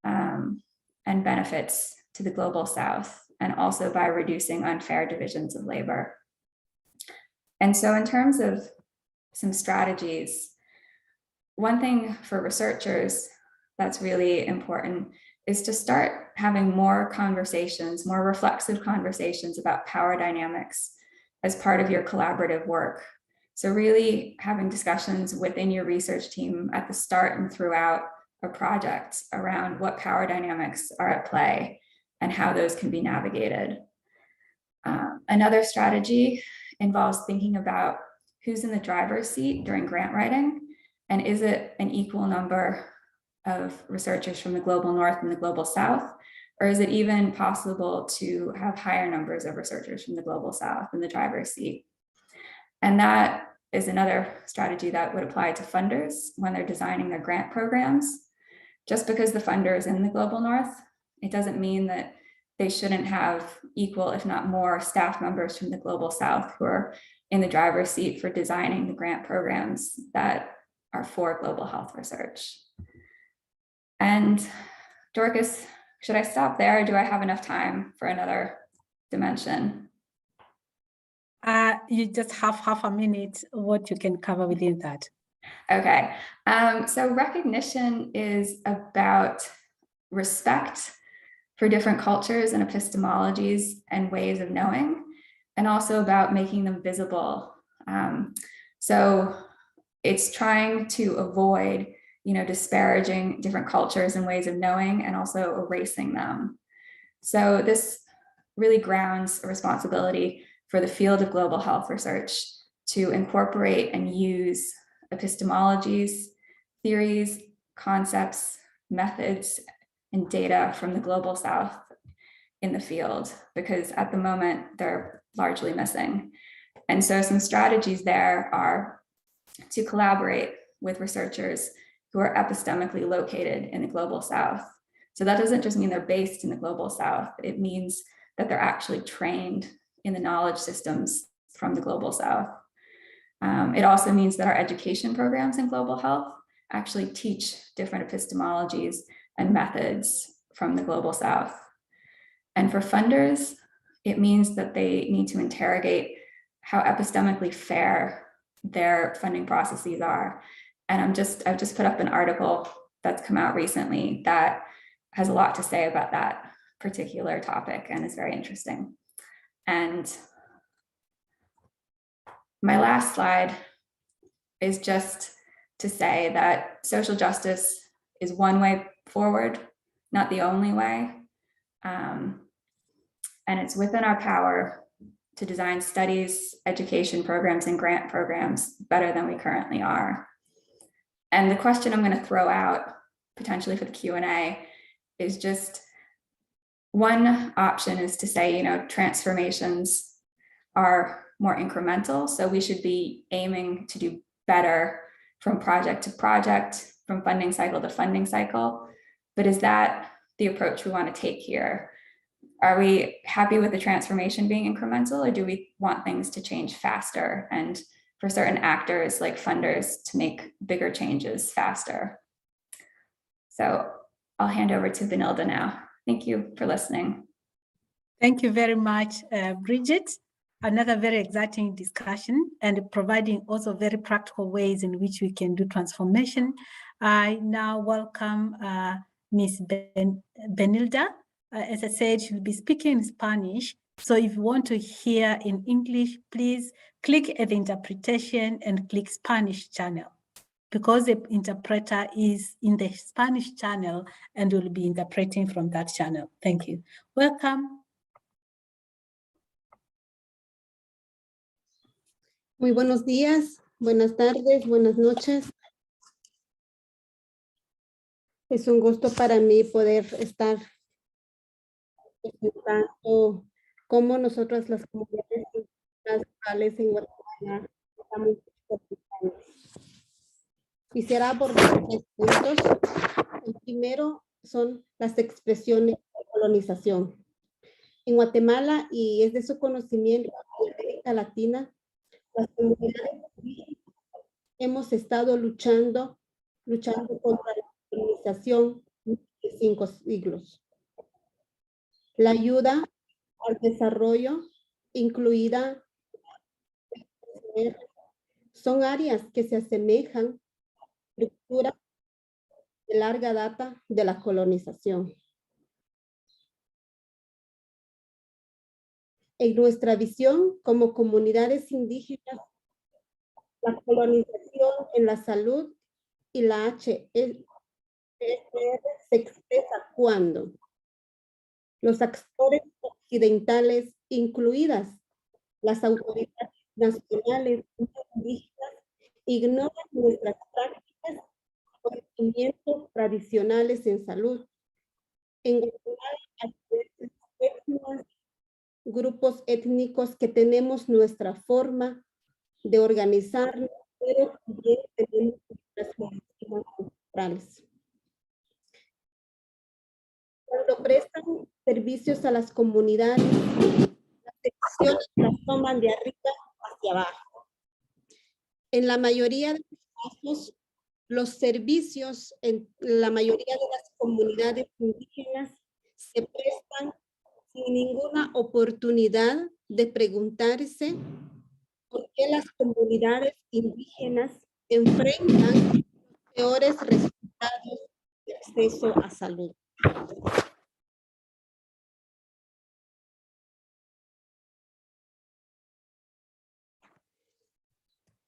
and benefits to the global south, and also by reducing unfair divisions of labor. And so in terms of some strategies, one thing for researchers that's really important is to start having more conversations, more reflexive conversations about power dynamics as part of your collaborative work. So really having discussions within your research team at the start and throughout a project around what power dynamics are at play and how those can be navigated. Another strategy involves thinking about who's in the driver's seat during grant writing, and is it an equal number of researchers from the global north and the global south, or is it even possible to have higher numbers of researchers from the global south in the driver's seat? And that is another strategy that would apply to funders when they're designing their grant programs. Just because the funder is in the global north, it doesn't mean that they shouldn't have equal, if not more, staff members from the global south who are in the driver's seat for designing the grant programs that are for global health research. And Dorcas, should I stop there, or do I have enough time for another dimension? You just have half a minute, what you can cover within that. Okay, so recognition is about respect for different cultures and epistemologies and ways of knowing, and also about making them visible. So it's trying to avoid, disparaging different cultures and ways of knowing, and also erasing them. So this really grounds a responsibility for the field of global health research to incorporate and use epistemologies, theories, concepts, methods, and data from the global south in the field, because at the moment they're largely missing. And so some strategies there are to collaborate with researchers who are epistemically located in the global south. So that doesn't just mean they're based in the global south, it means that they're actually trained in the knowledge systems from the global south. It also means that our education programs in global health actually teach different epistemologies and methods from the global south. And for funders, it means that they need to interrogate how epistemically fair their funding processes are. And I've just put up an article that's come out recently that has a lot to say about that particular topic and is very interesting. And my last slide is just to say that social justice is one way forward, not the only way. And it's within our power to design studies, education programs, and grant programs better than we currently are. And the question I'm going to throw out potentially for the Q&A is just, one option is to say, you know, transformations are more incremental, so we should be aiming to do better from project to project, from funding cycle to funding cycle. But is that the approach we want to take here? Are we happy with the transformation being incremental, or do we want things to change faster and for certain actors like funders to make bigger changes faster? So I'll hand over to Benilda now. Thank you for listening. Thank you very much, Bridget. Another very exciting discussion and providing also very practical ways in which we can do transformation. I now welcome Ms. Benilda. As I said, she'll be speaking in Spanish. So if you want to hear in English, please click at the interpretation and click Spanish channel, because the interpreter is in the Spanish channel and will be interpreting from that channel. Thank you. Welcome. Muy buenos días, buenas tardes, buenas noches. Es un gusto para mí poder estar presentando cómo nosotros las comunidades locales en Guatemala estamos participando. Quisiera abordar 3 puntos. El primero son las expresiones de colonización. En Guatemala, y es de su conocimiento, en América Latina, las comunidades hemos estado luchando contra la colonización de 5 siglos. La ayuda al desarrollo, incluida, son áreas que se asemejan a la estructura de larga data de la colonización. En nuestra visión como comunidades indígenas, la colonización en la salud y la HPSR se expresa cuando los actores occidentales, incluidas las autoridades nacionales indígenas, ignoran nuestras prácticas y conocimientos tradicionales en salud. En Guatemala, grupos étnicos que tenemos nuestra forma de organizarnos, pero también tenemos nuestras medicinas ancestrales. Cuando prestan servicios a las comunidades, las decisiones las toman de arriba hacia abajo. En la mayoría de los casos, los servicios en la mayoría de las comunidades indígenas se prestan sin ninguna oportunidad de preguntarse por qué las comunidades indígenas enfrentan los peores resultados de acceso a salud.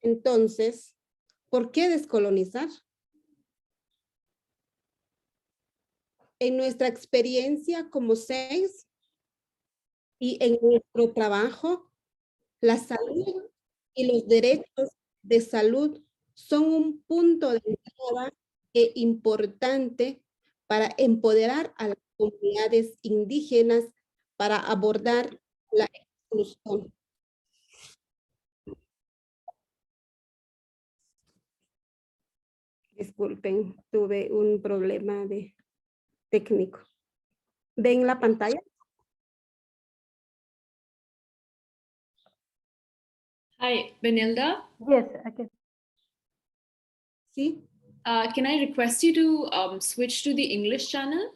Entonces, ¿por qué descolonizar? En nuestra experiencia como seis y en nuestro trabajo, la salud y los derechos de salud son un punto de entrada importante para empoderar a las comunidades indígenas para abordar la exclusión. Disculpen, tuve un problema técnico. ¿Ven la pantalla? Hi, Benilda. Yes, I can. Sí. Can I request you to switch to the English channel?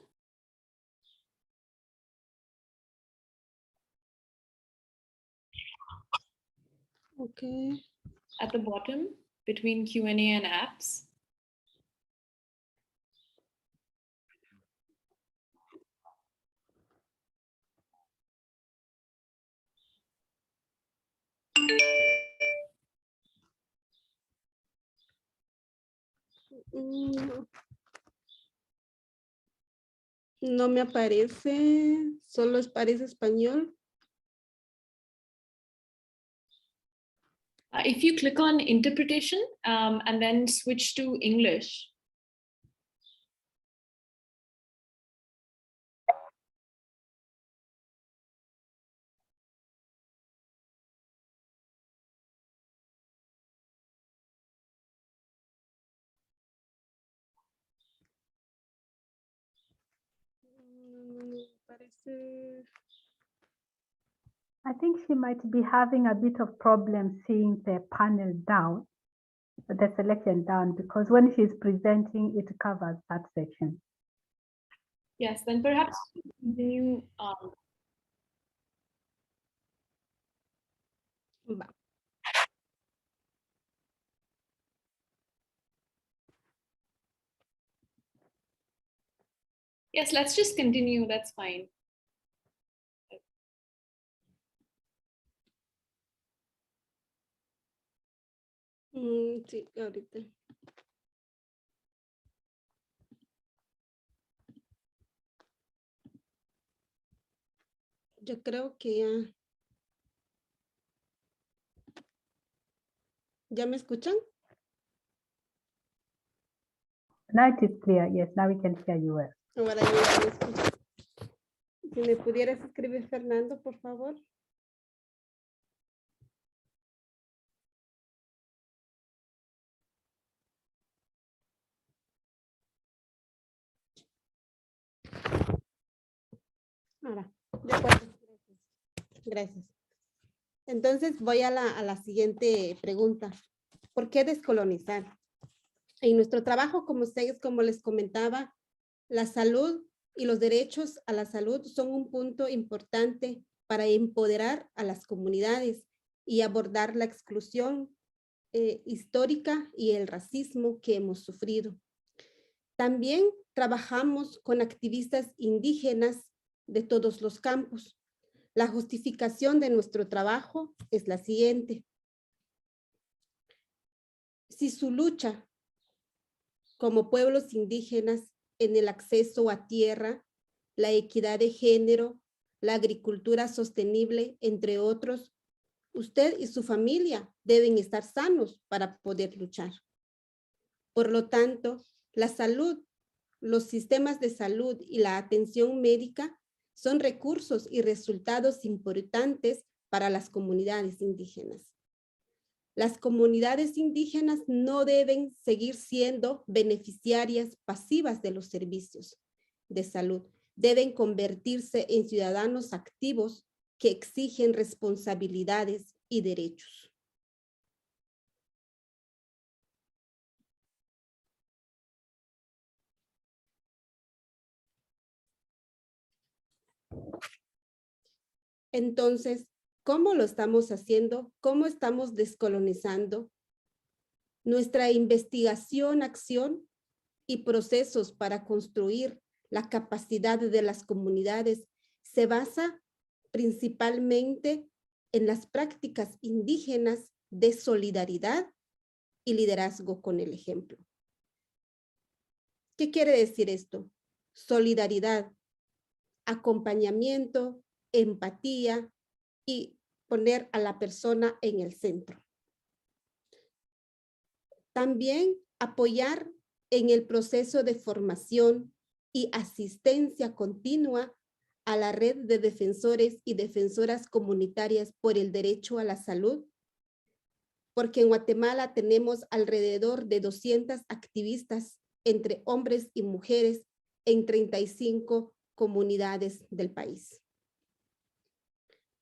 Okay. at the bottom between Q&A and apps. Mm, no me aparece, solo aparece español. If you click on interpretation and then switch to English. Parece. I think she might be having a bit of problem seeing the panel down, the selection down, because when she's presenting, it covers that section. Yes, then perhaps continue. Va. Yes, let's just continue. That's fine. Sí, ahorita. Yo creo que ya. ¿Ya me escuchan? Now it is clear. Yes, now we can hear you well. Ahora yo ya me escucho. Si me pudieras escribir, Fernando, por favor. Ahora, de acuerdo. Gracias. Entonces voy a la siguiente pregunta. ¿Por qué descolonizar? En nuestro trabajo, como les comentaba, la salud y los derechos a la salud son un punto importante para empoderar a las comunidades y abordar la exclusión histórica y el racismo que hemos sufrido. También trabajamos con activistas indígenas de todos los campos. La justificación de nuestro trabajo es la siguiente. Si su lucha como pueblos indígenas en el acceso a tierra, la equidad de género, la agricultura sostenible, entre otros, usted y su familia deben estar sanos para poder luchar. Por lo tanto, la salud, los sistemas de salud y la atención médica son recursos y resultados importantes para las comunidades indígenas. Las comunidades indígenas no deben seguir siendo beneficiarias pasivas de los servicios de salud. Deben convertirse en ciudadanos activos que exigen responsabilidades y derechos. Entonces, ¿cómo lo estamos haciendo? ¿Cómo estamos descolonizando? Nuestra investigación, acción y procesos para construir la capacidad de las comunidades se basa principalmente en las prácticas indígenas de solidaridad y liderazgo con el ejemplo. ¿Qué quiere decir esto? Solidaridad, acompañamiento, empatía y poner a la persona en el centro. También apoyar en el proceso de formación y asistencia continua a la red de defensores y defensoras comunitarias por el derecho a la salud, porque en Guatemala tenemos alrededor de 200 activistas entre hombres y mujeres en 35 comunidades del país.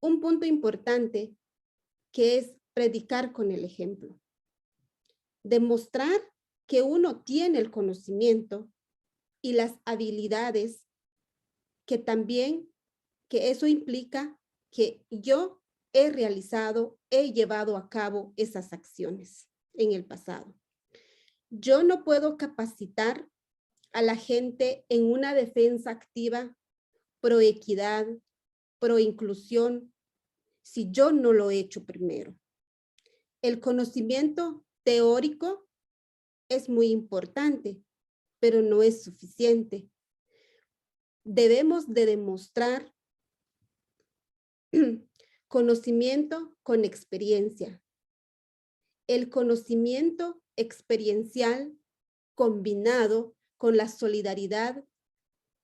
Un punto importante que es predicar con el ejemplo. Demostrar que uno tiene el conocimiento y las habilidades que también, que eso implica que yo he realizado, he llevado a cabo esas acciones en el pasado. Yo no puedo capacitar a la gente en una defensa activa pro equidad, pro inclusión, si yo no lo he hecho primero. El conocimiento teórico es muy importante, pero no es suficiente. Debemos de demostrar conocimiento con experiencia. El conocimiento experiencial combinado con la solidaridad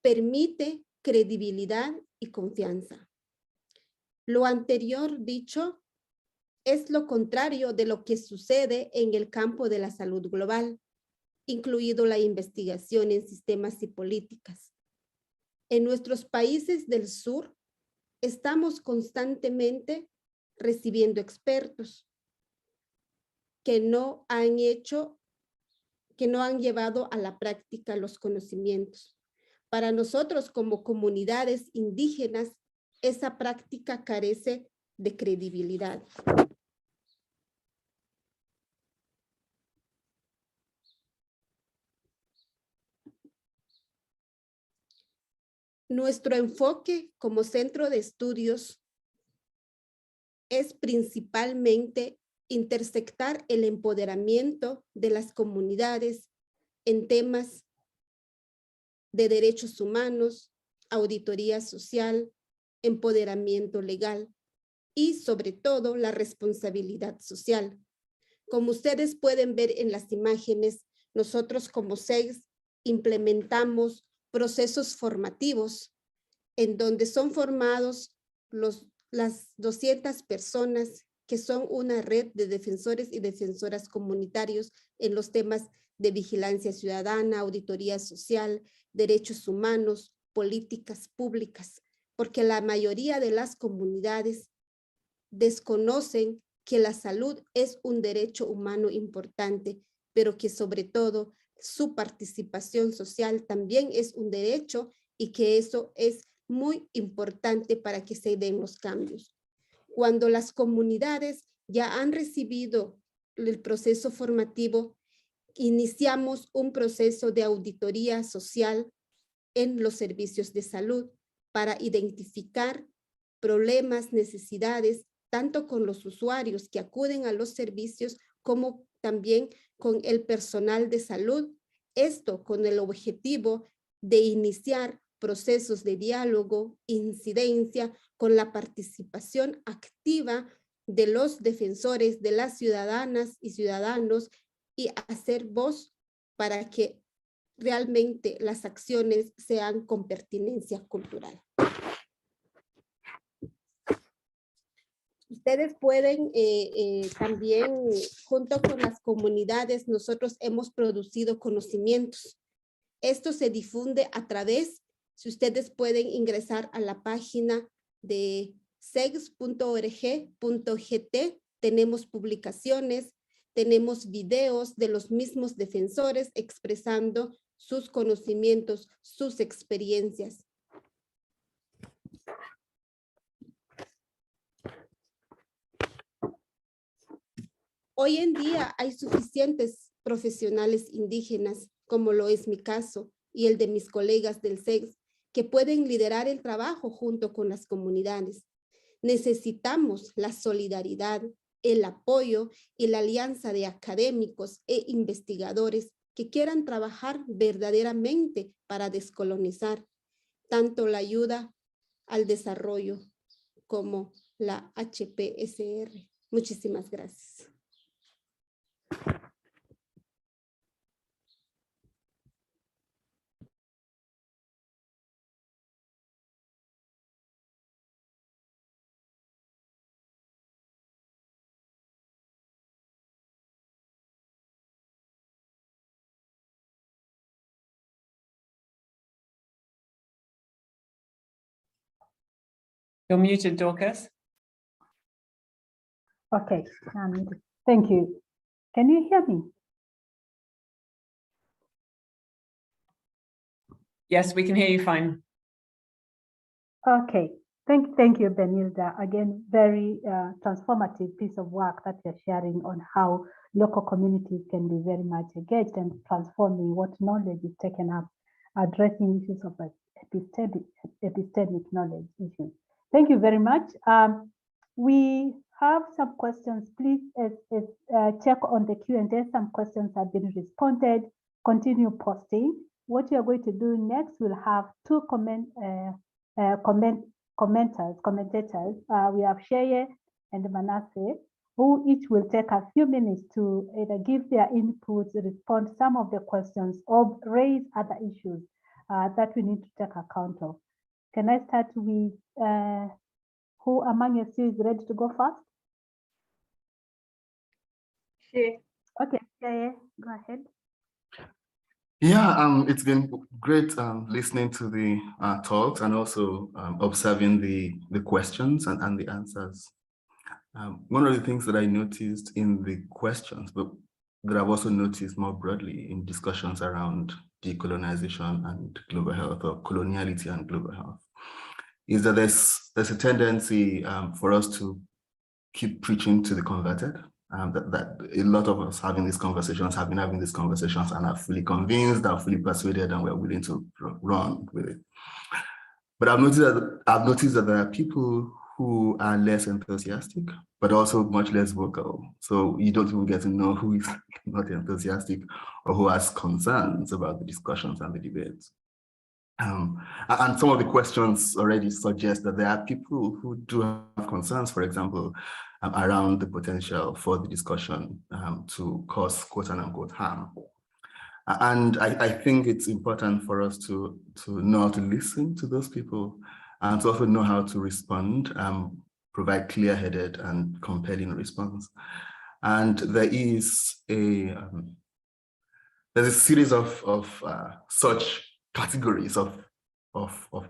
permite credibilidad y confianza. Lo anterior dicho es lo contrario de lo que sucede en el campo de la salud global, incluido la investigación en sistemas y políticas. En nuestros países del sur, estamos constantemente recibiendo expertos que no han llevado a la práctica los conocimientos. Para nosotros como comunidades indígenas, esa práctica carece de credibilidad. Nuestro enfoque como centro de estudios es principalmente intersectar el empoderamiento de las comunidades en temas de derechos humanos, auditoría social, empoderamiento legal y sobre todo la responsabilidad social. Como ustedes pueden ver en las imágenes, nosotros como SEGS implementamos procesos formativos en donde son formados las 200 personas que son una red de defensores y defensoras comunitarios en los temas de vigilancia ciudadana, auditoría social, derechos humanos, políticas públicas, porque la mayoría de las comunidades desconocen que la salud es un derecho humano importante, pero que sobre todo su participación social también es un derecho y que eso es muy importante para que se den los cambios. Cuando las comunidades ya han recibido el proceso formativo, iniciamos un proceso de auditoría social en los servicios de salud para identificar problemas, necesidades, tanto con los usuarios que acuden a los servicios como también con el personal de salud. Esto con el objetivo de iniciar procesos de diálogo, incidencia, con la participación activa de los defensores, de las ciudadanas y ciudadanos y hacer voz para que realmente las acciones sean con pertinencia cultural. Ustedes pueden también, junto con las comunidades, nosotros hemos producido conocimientos. Esto se difunde a través, si ustedes pueden ingresar a la página de segs.org.gt, tenemos publicaciones, tenemos videos de los mismos defensores expresando sus conocimientos, sus experiencias. Hoy en día hay suficientes profesionales indígenas, como lo es mi caso y el de mis colegas del SEGS, que pueden liderar el trabajo junto con las comunidades. Necesitamos la solidaridad, el apoyo y la alianza de académicos e investigadores que quieran trabajar verdaderamente para descolonizar tanto la ayuda al desarrollo como la HPSR. Muchísimas gracias. You're muted, Dorcas. Okay, thank you. Can you hear me? Yes, we can hear you fine. Okay, Thank you, Benilda. Again, very transformative piece of work that you're sharing on how local communities can be very much engaged and transforming what knowledge is taken up, addressing issues of epistemic knowledge issues. Thank you very much. We have some questions. Please check on the Q&A. Some questions have been responded. Continue posting. What we are going to do next, we'll have two commentators. We have Sheye and Manasseh, who each will take a few minutes to either give their inputs, respond to some of the questions, or raise other issues that we need to take account of. Can I start with who among you is ready to go first? Sheye. Okay, Sheye, go ahead. Yeah, it's been great listening to the talks and also observing the questions and the answers. One of the things that I noticed in the questions, but that I've also noticed more broadly in discussions around decolonization and global health, or coloniality and global health, is that there's a tendency for us to keep preaching to the converted. That a lot of us having these conversations have been having these conversations and are fully convinced, are fully persuaded, and we're willing to run with it. But I've noticed that there are people who are less enthusiastic, but also much less vocal. So you don't even get to know who is not enthusiastic or who has concerns about the discussions and the debates. And some of the questions already suggest that there are people who do have concerns, for example, around the potential for the discussion to cause quote unquote harm. And I think it's important for us to know how to listen to those people and to also know how to respond, provide clear-headed and compelling response. And there's a series of such categories of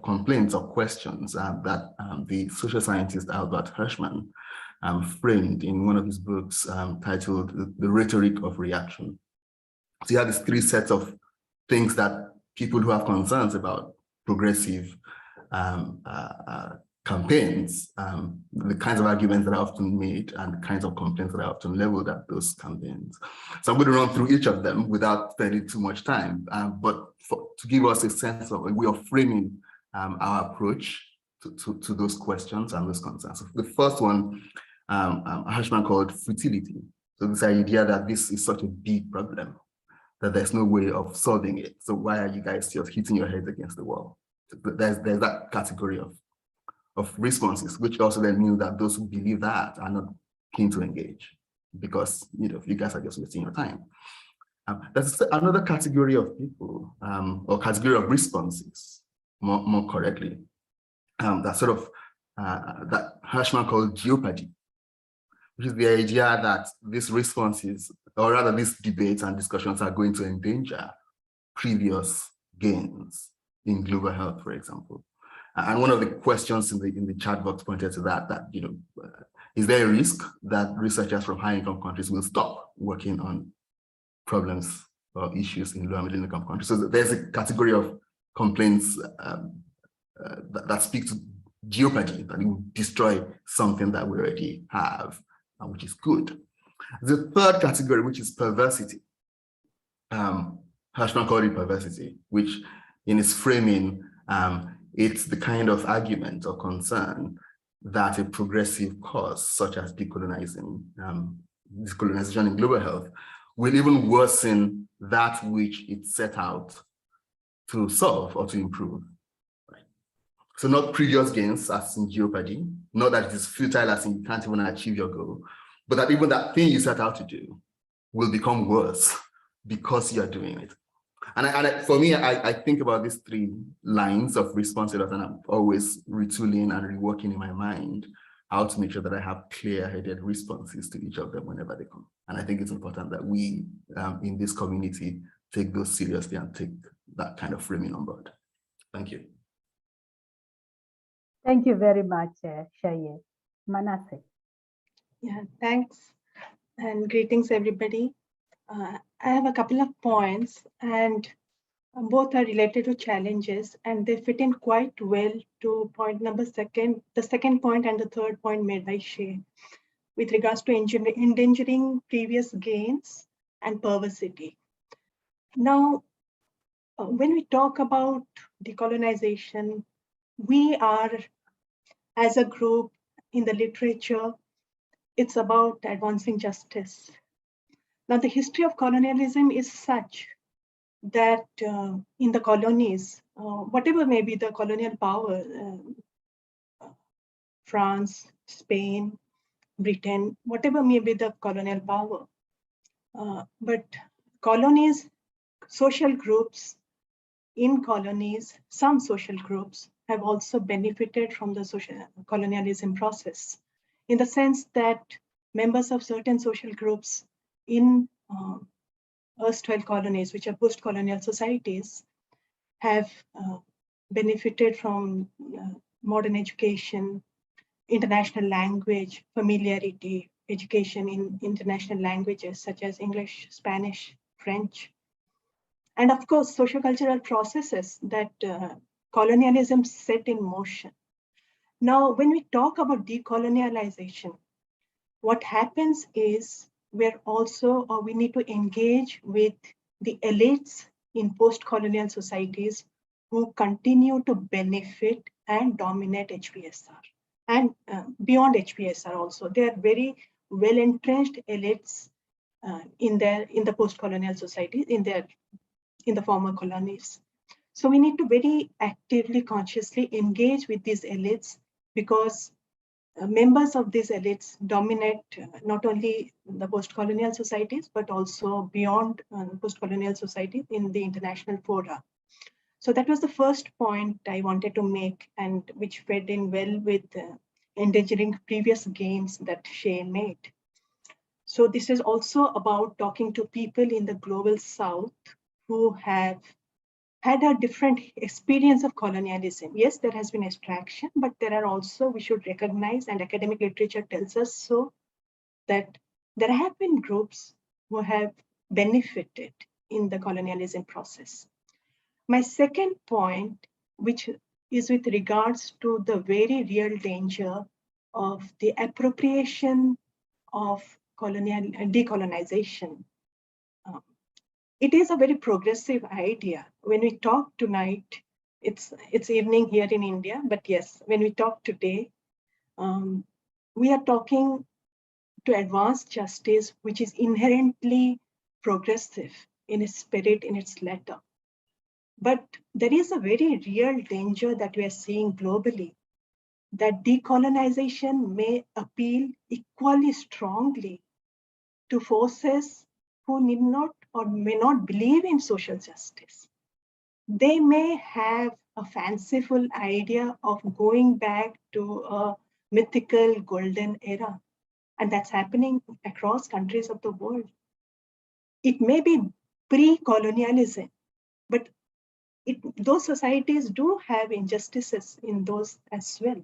complaints or questions that the social scientist Albert Hirschman framed in one of his books titled The Rhetoric of Reaction. So you have these three sets of things that people who have concerns about progressive campaigns, the kinds of arguments that are often made and the kinds of complaints that are often leveled at those campaigns. So I'm going to run through each of them without spending too much time, but to give us a sense of a way of framing our approach to those questions and those concerns. So the first one, Hirschman called futility. So this idea that this is such a big problem that there's no way of solving it. So why are you guys just hitting your heads against the wall? There's that category of responses, which also then means that those who believe that are not keen to engage because you guys are just wasting your time. That's another category of people, or category of responses, more correctly, that sort of that Hirschman called jeopardy, which is the idea that these responses, or rather these debates and discussions, are going to endanger previous gains in global health, for example. And one of the questions in the chat box pointed to that is there a risk that researchers from high-income countries will stop working on problems or issues in low and middle-income countries? So there's a category of complaints that speak to jeopardy, that it will destroy something that we already have, which is good. The third category, which is perversity. Hirschman called it perversity, which in its framing, it's the kind of argument or concern that a progressive cause, such as decolonization in global health, will even worsen that which it set out to solve or to improve. Right? So not previous gains as in jeopardy, not that it is futile as in you can't even achieve your goal, but that even that thing you set out to do will become worse because you're doing it. And for me, I think about these three lines of response and I'm always retooling and reworking in my mind how to make sure that I have clear-headed responses to each of them whenever they come. And I think it's important that we in this community take those seriously and take that kind of framing on board. Thank you. Thank you very much, Sheye. Manasseh. Yeah, thanks. And greetings, everybody. I have a couple of points, and Both are related to challenges, and they fit in quite well to point number second, the second point and the third point made by Shay with regards to endangering previous gains and perversity. Now, when we talk about decolonization, we are, as a group in the literature, it's about advancing justice. Now, the history of colonialism is such that in the colonies, whatever may be the colonial power, France, Spain, Britain, whatever may be the colonial power, but colonies, social groups in colonies, some social groups have also benefited from the social colonialism process, in the sense that members of certain social groups in erstwhile colonies, which are post-colonial societies, have benefited from modern education, international language, familiarity, education in international languages such as English, Spanish, French, and of course, sociocultural processes that colonialism set in motion. Now, when we talk about decolonialization, what happens is we need to engage with the elites in post-colonial societies who continue to benefit and dominate HPSR. And beyond HPSR also, they are very well-entrenched elites in the post-colonial societies, in the former colonies. So we need to very actively, consciously engage with these elites, because members of these elites dominate not only the post-colonial societies, but also beyond post-colonial societies in the international fora. So that was the first point I wanted to make, and which fed in well with endangering previous gains that Shay made. So this is also about talking to people in the global South who have had a different experience of colonialism. Yes, there has been extraction, but there are also, we should recognize, and academic literature tells us so, that there have been groups who have benefited in the colonialism process. My second point, which is with regards to the very real danger of the appropriation of colonial and decolonization. It is a very progressive idea. When we talk tonight, it's evening here in India, but yes, when we talk today, we are talking to advance justice, which is inherently progressive in its spirit, in its letter. But there is a very real danger that we are seeing globally, that decolonization may appeal equally strongly to forces who need not or may not believe in social justice. They may have a fanciful idea of going back to a mythical golden era, and that's happening across countries of the world. It may be pre-colonialism, but those societies do have injustices in those as well.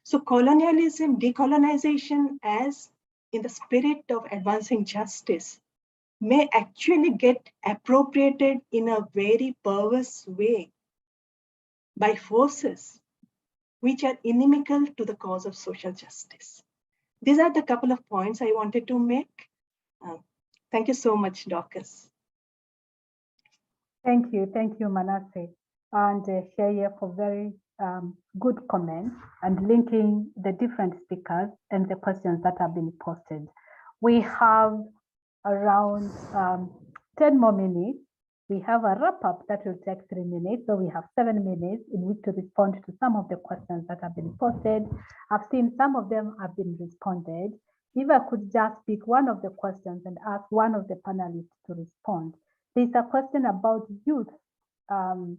So colonialism, decolonization, as in the spirit of advancing justice, may actually get appropriated in a very perverse way by forces which are inimical to the cause of social justice. These are the couple of points I wanted to make. Thank you so much, Dorcas. Thank you, Manasseh, and Sheye for very good comments and linking the different speakers and the questions that have been posted. We have around 10 more minutes. We have a wrap up that will take 3 minutes. So we have 7 minutes in which to respond to some of the questions that have been posted. I've seen some of them have been responded. If I could just pick one of the questions and ask one of the panelists to respond. There's a question about youth. And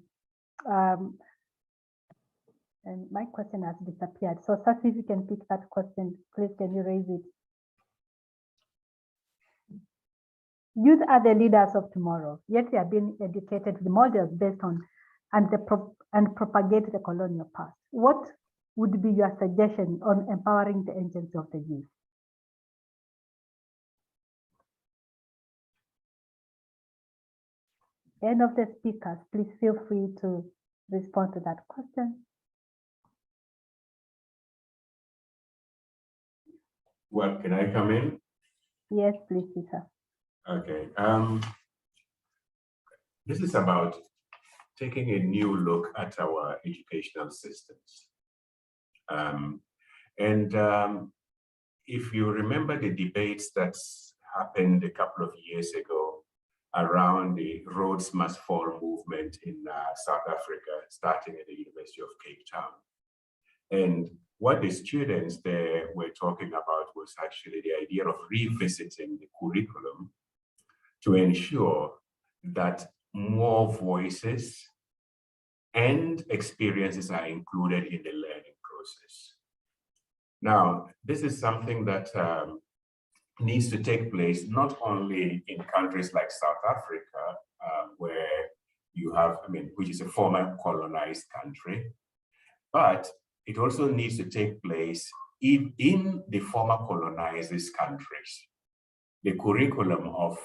my question has disappeared. So Sasi, if you can pick that question, please can you raise it? Youth are the leaders of tomorrow, yet they are being educated with models based on and propagate the colonial past. What would be your suggestion on empowering the agency of the youth? Any of the speakers, please feel free to respond to that question. Well, can I come in? Yes, please, Peter. Okay. This is about taking a new look at our educational systems. If you remember the debates that happened a couple of years ago around the Rhodes Must Fall movement in South Africa, starting at the University of Cape Town. And what the students there were talking about was actually the idea of revisiting the curriculum to ensure that more voices and experiences are included in the learning process. Now, this is something that needs to take place not only in countries like South Africa, where you have, which is a former colonized country, but it also needs to take place in the former colonized countries. The curriculum of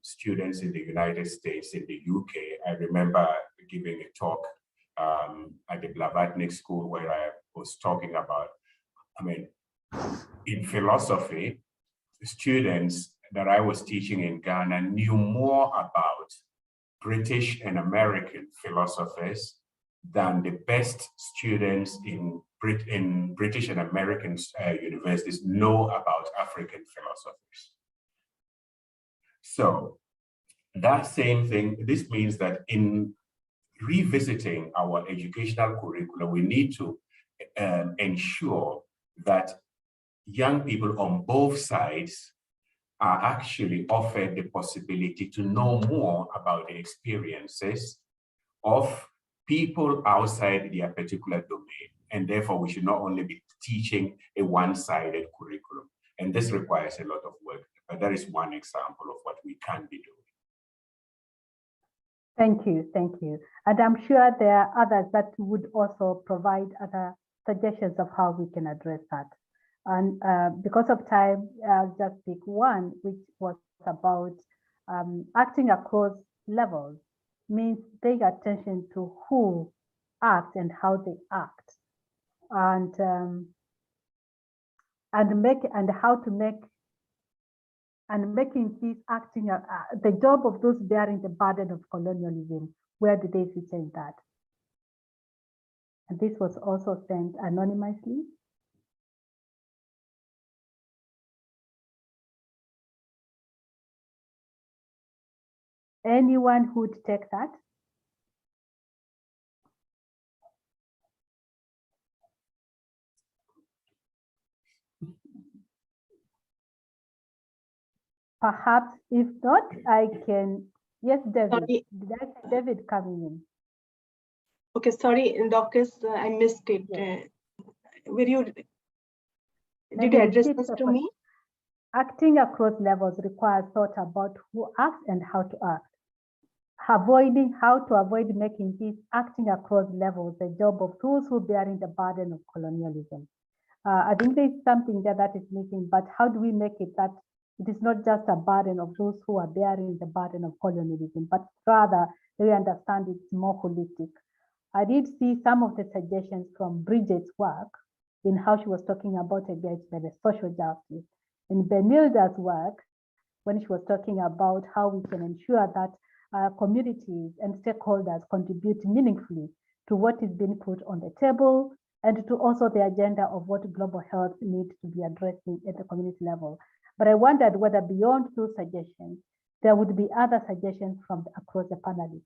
students in the United States, in the UK, I remember giving a talk at the Blavatnik School where I was talking about, in philosophy, students that I was teaching in Ghana knew more about British and American philosophers than the best students in British and American universities know about African philosophers. So that same thing, this means that in revisiting our educational curriculum, we need to ensure that young people on both sides are actually offered the possibility to know more about the experiences of people outside their particular domain. And therefore, we should not only be teaching a one-sided curriculum. And this requires a lot of work, but that is one example of what we can be doing. Thank you, thank you. And I'm sure there are others that would also provide other suggestions of how we can address that. And because of time, I'll just pick one, which was about acting across levels, means paying attention to who acts and how they act, and making this acting the job of those bearing the burden of colonialism. Where do they fit in that? And this was also sent anonymously. Anyone who would take that? Perhaps, if not, I can. Yes, David. Sorry. Did I see David coming in? Okay, sorry, Dorcas, I missed it. Yes. Did you address this to me? Acting across levels requires thought about who acts and how to act. How to avoid making this acting across levels the job of those who bearing the burden of colonialism. I think there's something there that is missing, but how do we make it that it is not just a burden of those who are bearing the burden of colonialism, but rather they understand it's more holistic. I did see some of the suggestions from Bridget's work in how she was talking about engagement and social justice, in Benilda's work when she was talking about how we can ensure that communities and stakeholders contribute meaningfully to what is being put on the table and to also the agenda of what global health needs to be addressing at the community level. But I wondered whether beyond those suggestions, there would be other suggestions from across the panelists.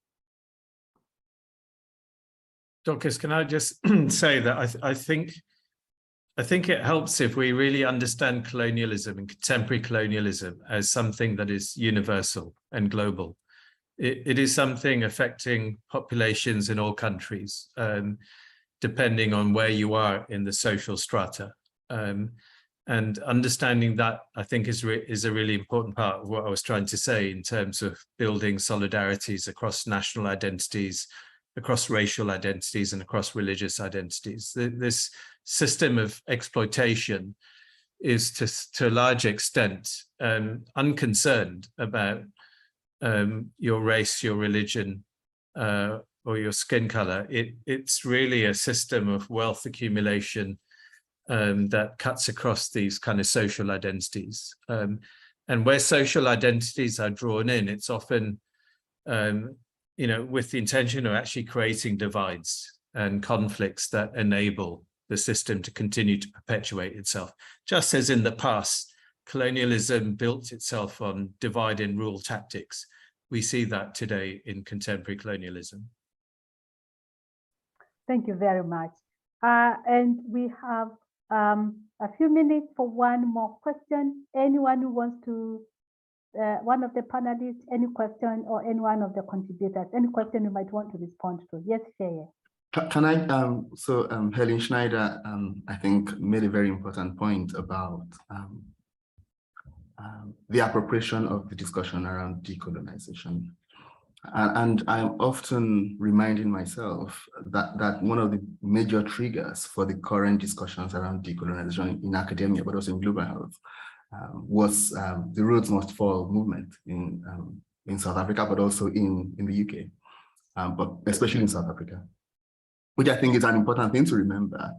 Dorcas, can I just say that I think it helps if we really understand colonialism and contemporary colonialism as something that is universal and global. It is something affecting populations in all countries, depending on where you are in the social strata. And understanding that, I think, is a really important part of what I was trying to say in terms of building solidarities across national identities, across racial identities, and across religious identities. This system of exploitation is to a large extent unconcerned about your race, your religion, or your skin color. It's really a system of wealth accumulation that cuts across these kind of social identities. And where social identities are drawn in, it's often, with the intention of actually creating divides and conflicts that enable the system to continue to perpetuate itself. Just as in the past, colonialism built itself on divide and rule tactics. We see that today in contemporary colonialism. Thank you very much. And we have a few minutes for one more question. Anyone who wants to, one of the panelists, any question, or any one of the contributors, any question you might want to respond to? Yes, Sheye. Can I, Helen Schneider, I think made a very important point about the appropriation of the discussion around decolonization. And I'm often reminding myself that one of the major triggers for the current discussions around decolonization in academia, but also in global health, was the Rhodes Must Fall movement in South Africa, but also in the UK, but especially in South Africa, which I think is an important thing to remember,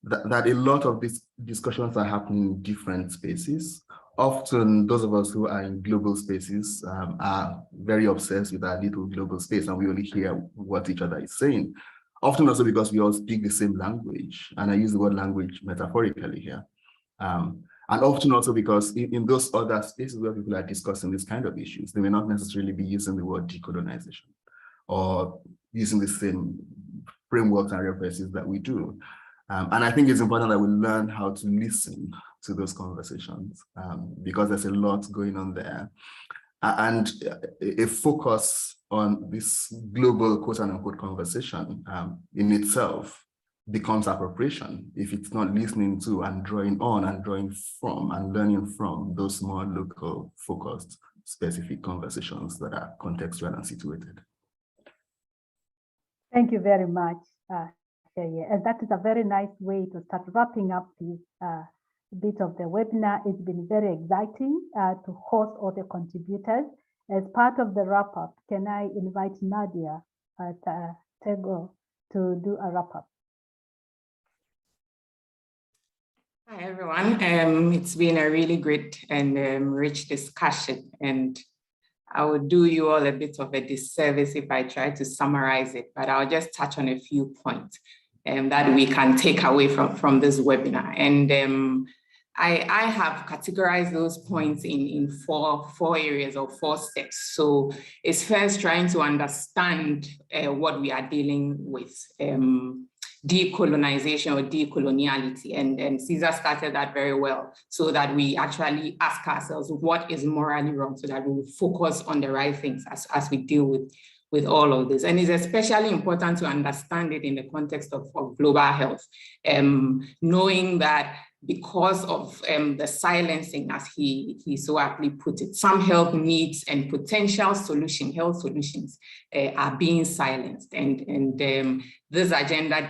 that a lot of these discussions are happening in different spaces. Often those of us who are in global spaces are very obsessed with our little global space, and we only hear what each other is saying. Often also because we all speak the same language, and I use the word language metaphorically here. And often also because in those other spaces where people are discussing these kind of issues, they may not necessarily be using the word decolonization or using the same frameworks and references that we do. And I think it's important that we learn how to listen to those conversations because there's a lot going on there. And a focus on this global quote unquote conversation in itself becomes appropriation if it's not listening to and drawing on and drawing from and learning from those more local focused specific conversations that are contextual and situated. Thank you very much. And that is a very nice way to start wrapping up this bit of the webinar. It's been very exciting to host all the contributors. As part of the wrap-up, can I invite Nadia at Tego to do a wrap-up? Hi, everyone. It's been a really great and rich discussion, and I would do you all a bit of a disservice if I try to summarize it, but I'll just touch on a few points that we can take away from this webinar. And I have categorized those points in four areas or 4 steps. So it's first trying to understand what we are dealing with, decolonization or decoloniality. And Caesar started that very well, so that we actually ask ourselves what is morally wrong, so that we will focus on the right things as we deal with all of this. And it's especially important to understand it in the context of global health, knowing that because of the silencing, as he so aptly put it, some health needs and potential health solutions are being silenced. And this agenda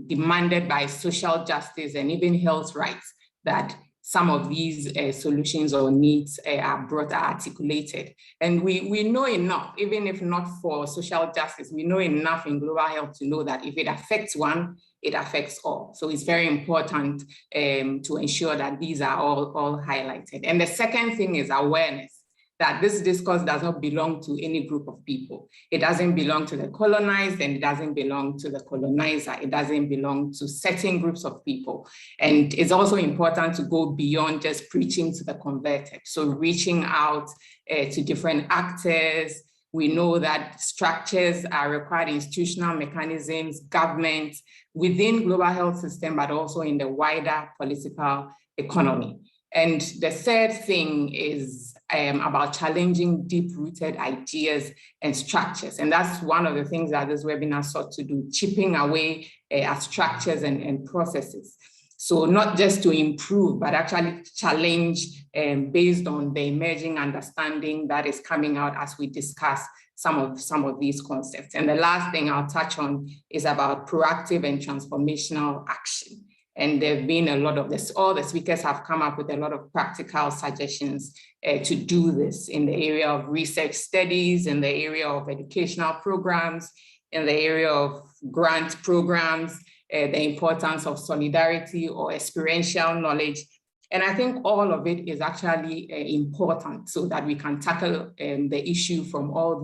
demanded by social justice and even health rights that some of these solutions or needs are articulated. And we know enough, even if not for social justice, we know enough in global health to know that if it affects one, it affects all. So it's very important to ensure that these are all highlighted. And the second thing is awareness, that this discourse does not belong to any group of people. It doesn't belong to the colonized, and it doesn't belong to the colonizer. It doesn't belong to certain groups of people. And it's also important to go beyond just preaching to the converted. So reaching out to different actors. We know that structures are required, institutional mechanisms, government, within global health system, but also in the wider political economy. And the third thing is about challenging deep-rooted ideas and structures. And that's one of the things that this webinar sought to do, chipping away at structures and processes. So not just to improve, but actually challenge based on the emerging understanding that is coming out as we discuss some of these concepts. And the last thing I'll touch on is about proactive and transformational action. And there have been a lot of this, all the speakers have come up with a lot of practical suggestions to do this in the area of research studies, in the area of educational programs, in the area of grant programs, the importance of solidarity or experiential knowledge. And I think all of it is actually important so that we can tackle the issue from all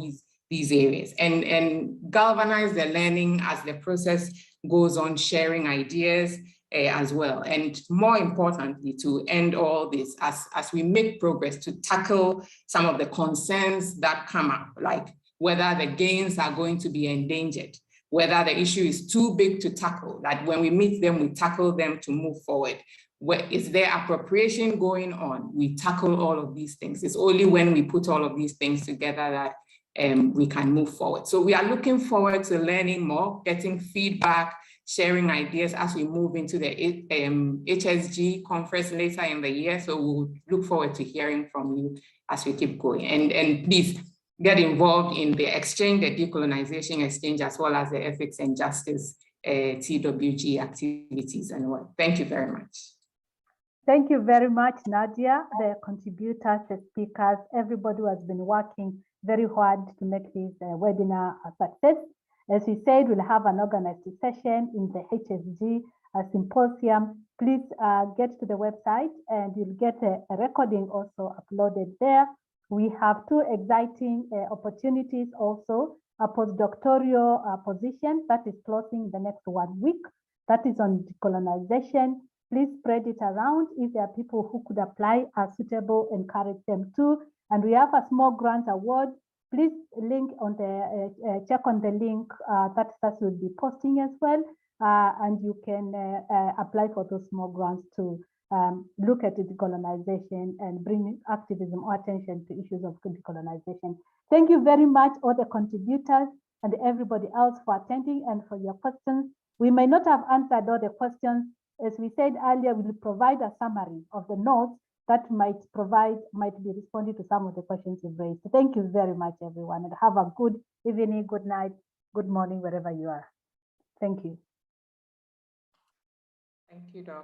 these areas and galvanize the learning as the process goes on, sharing ideas as well. And more importantly, to end all this as we make progress to tackle some of the concerns that come up, like whether the gains are going to be endangered, whether the issue is too big to tackle, that when we meet them, we tackle them to move forward. Where is there appropriation going on? We tackle all of these things. It's only when we put all of these things together that we can move forward. So we are looking forward to learning more, getting feedback, sharing ideas as we move into the HSG conference later in the year. So we'll look forward to hearing from you as we keep going. And please get involved in the exchange, the decolonization exchange, as well as the ethics and justice TWG activities and what. Thank you very much. Thank you very much, Nadia, the contributors, the speakers, everybody who has been working very hard to make this webinar a success. As we said, we'll have an organized session in the HSG symposium. Please get to the website and you'll get a recording also uploaded there. We have two exciting opportunities also, a postdoctoral position that is closing the next 1 week. That is on decolonization. Please spread it around. If there are people who could apply are suitable, encourage them too. And we have a small grant award. Please link on the check on the link that will be posting as well, and you can apply for those small grants to look at the decolonization and bring activism or attention to issues of decolonization. Thank you very much, all the contributors and everybody else for attending and for your questions. We may not have answered all the questions. As we said earlier, we will provide a summary of the notes that might be responding to some of the questions you've raised. So thank you very much, everyone, and have a good evening, good night, good morning, wherever you are. Thank you. Thank you, Doc.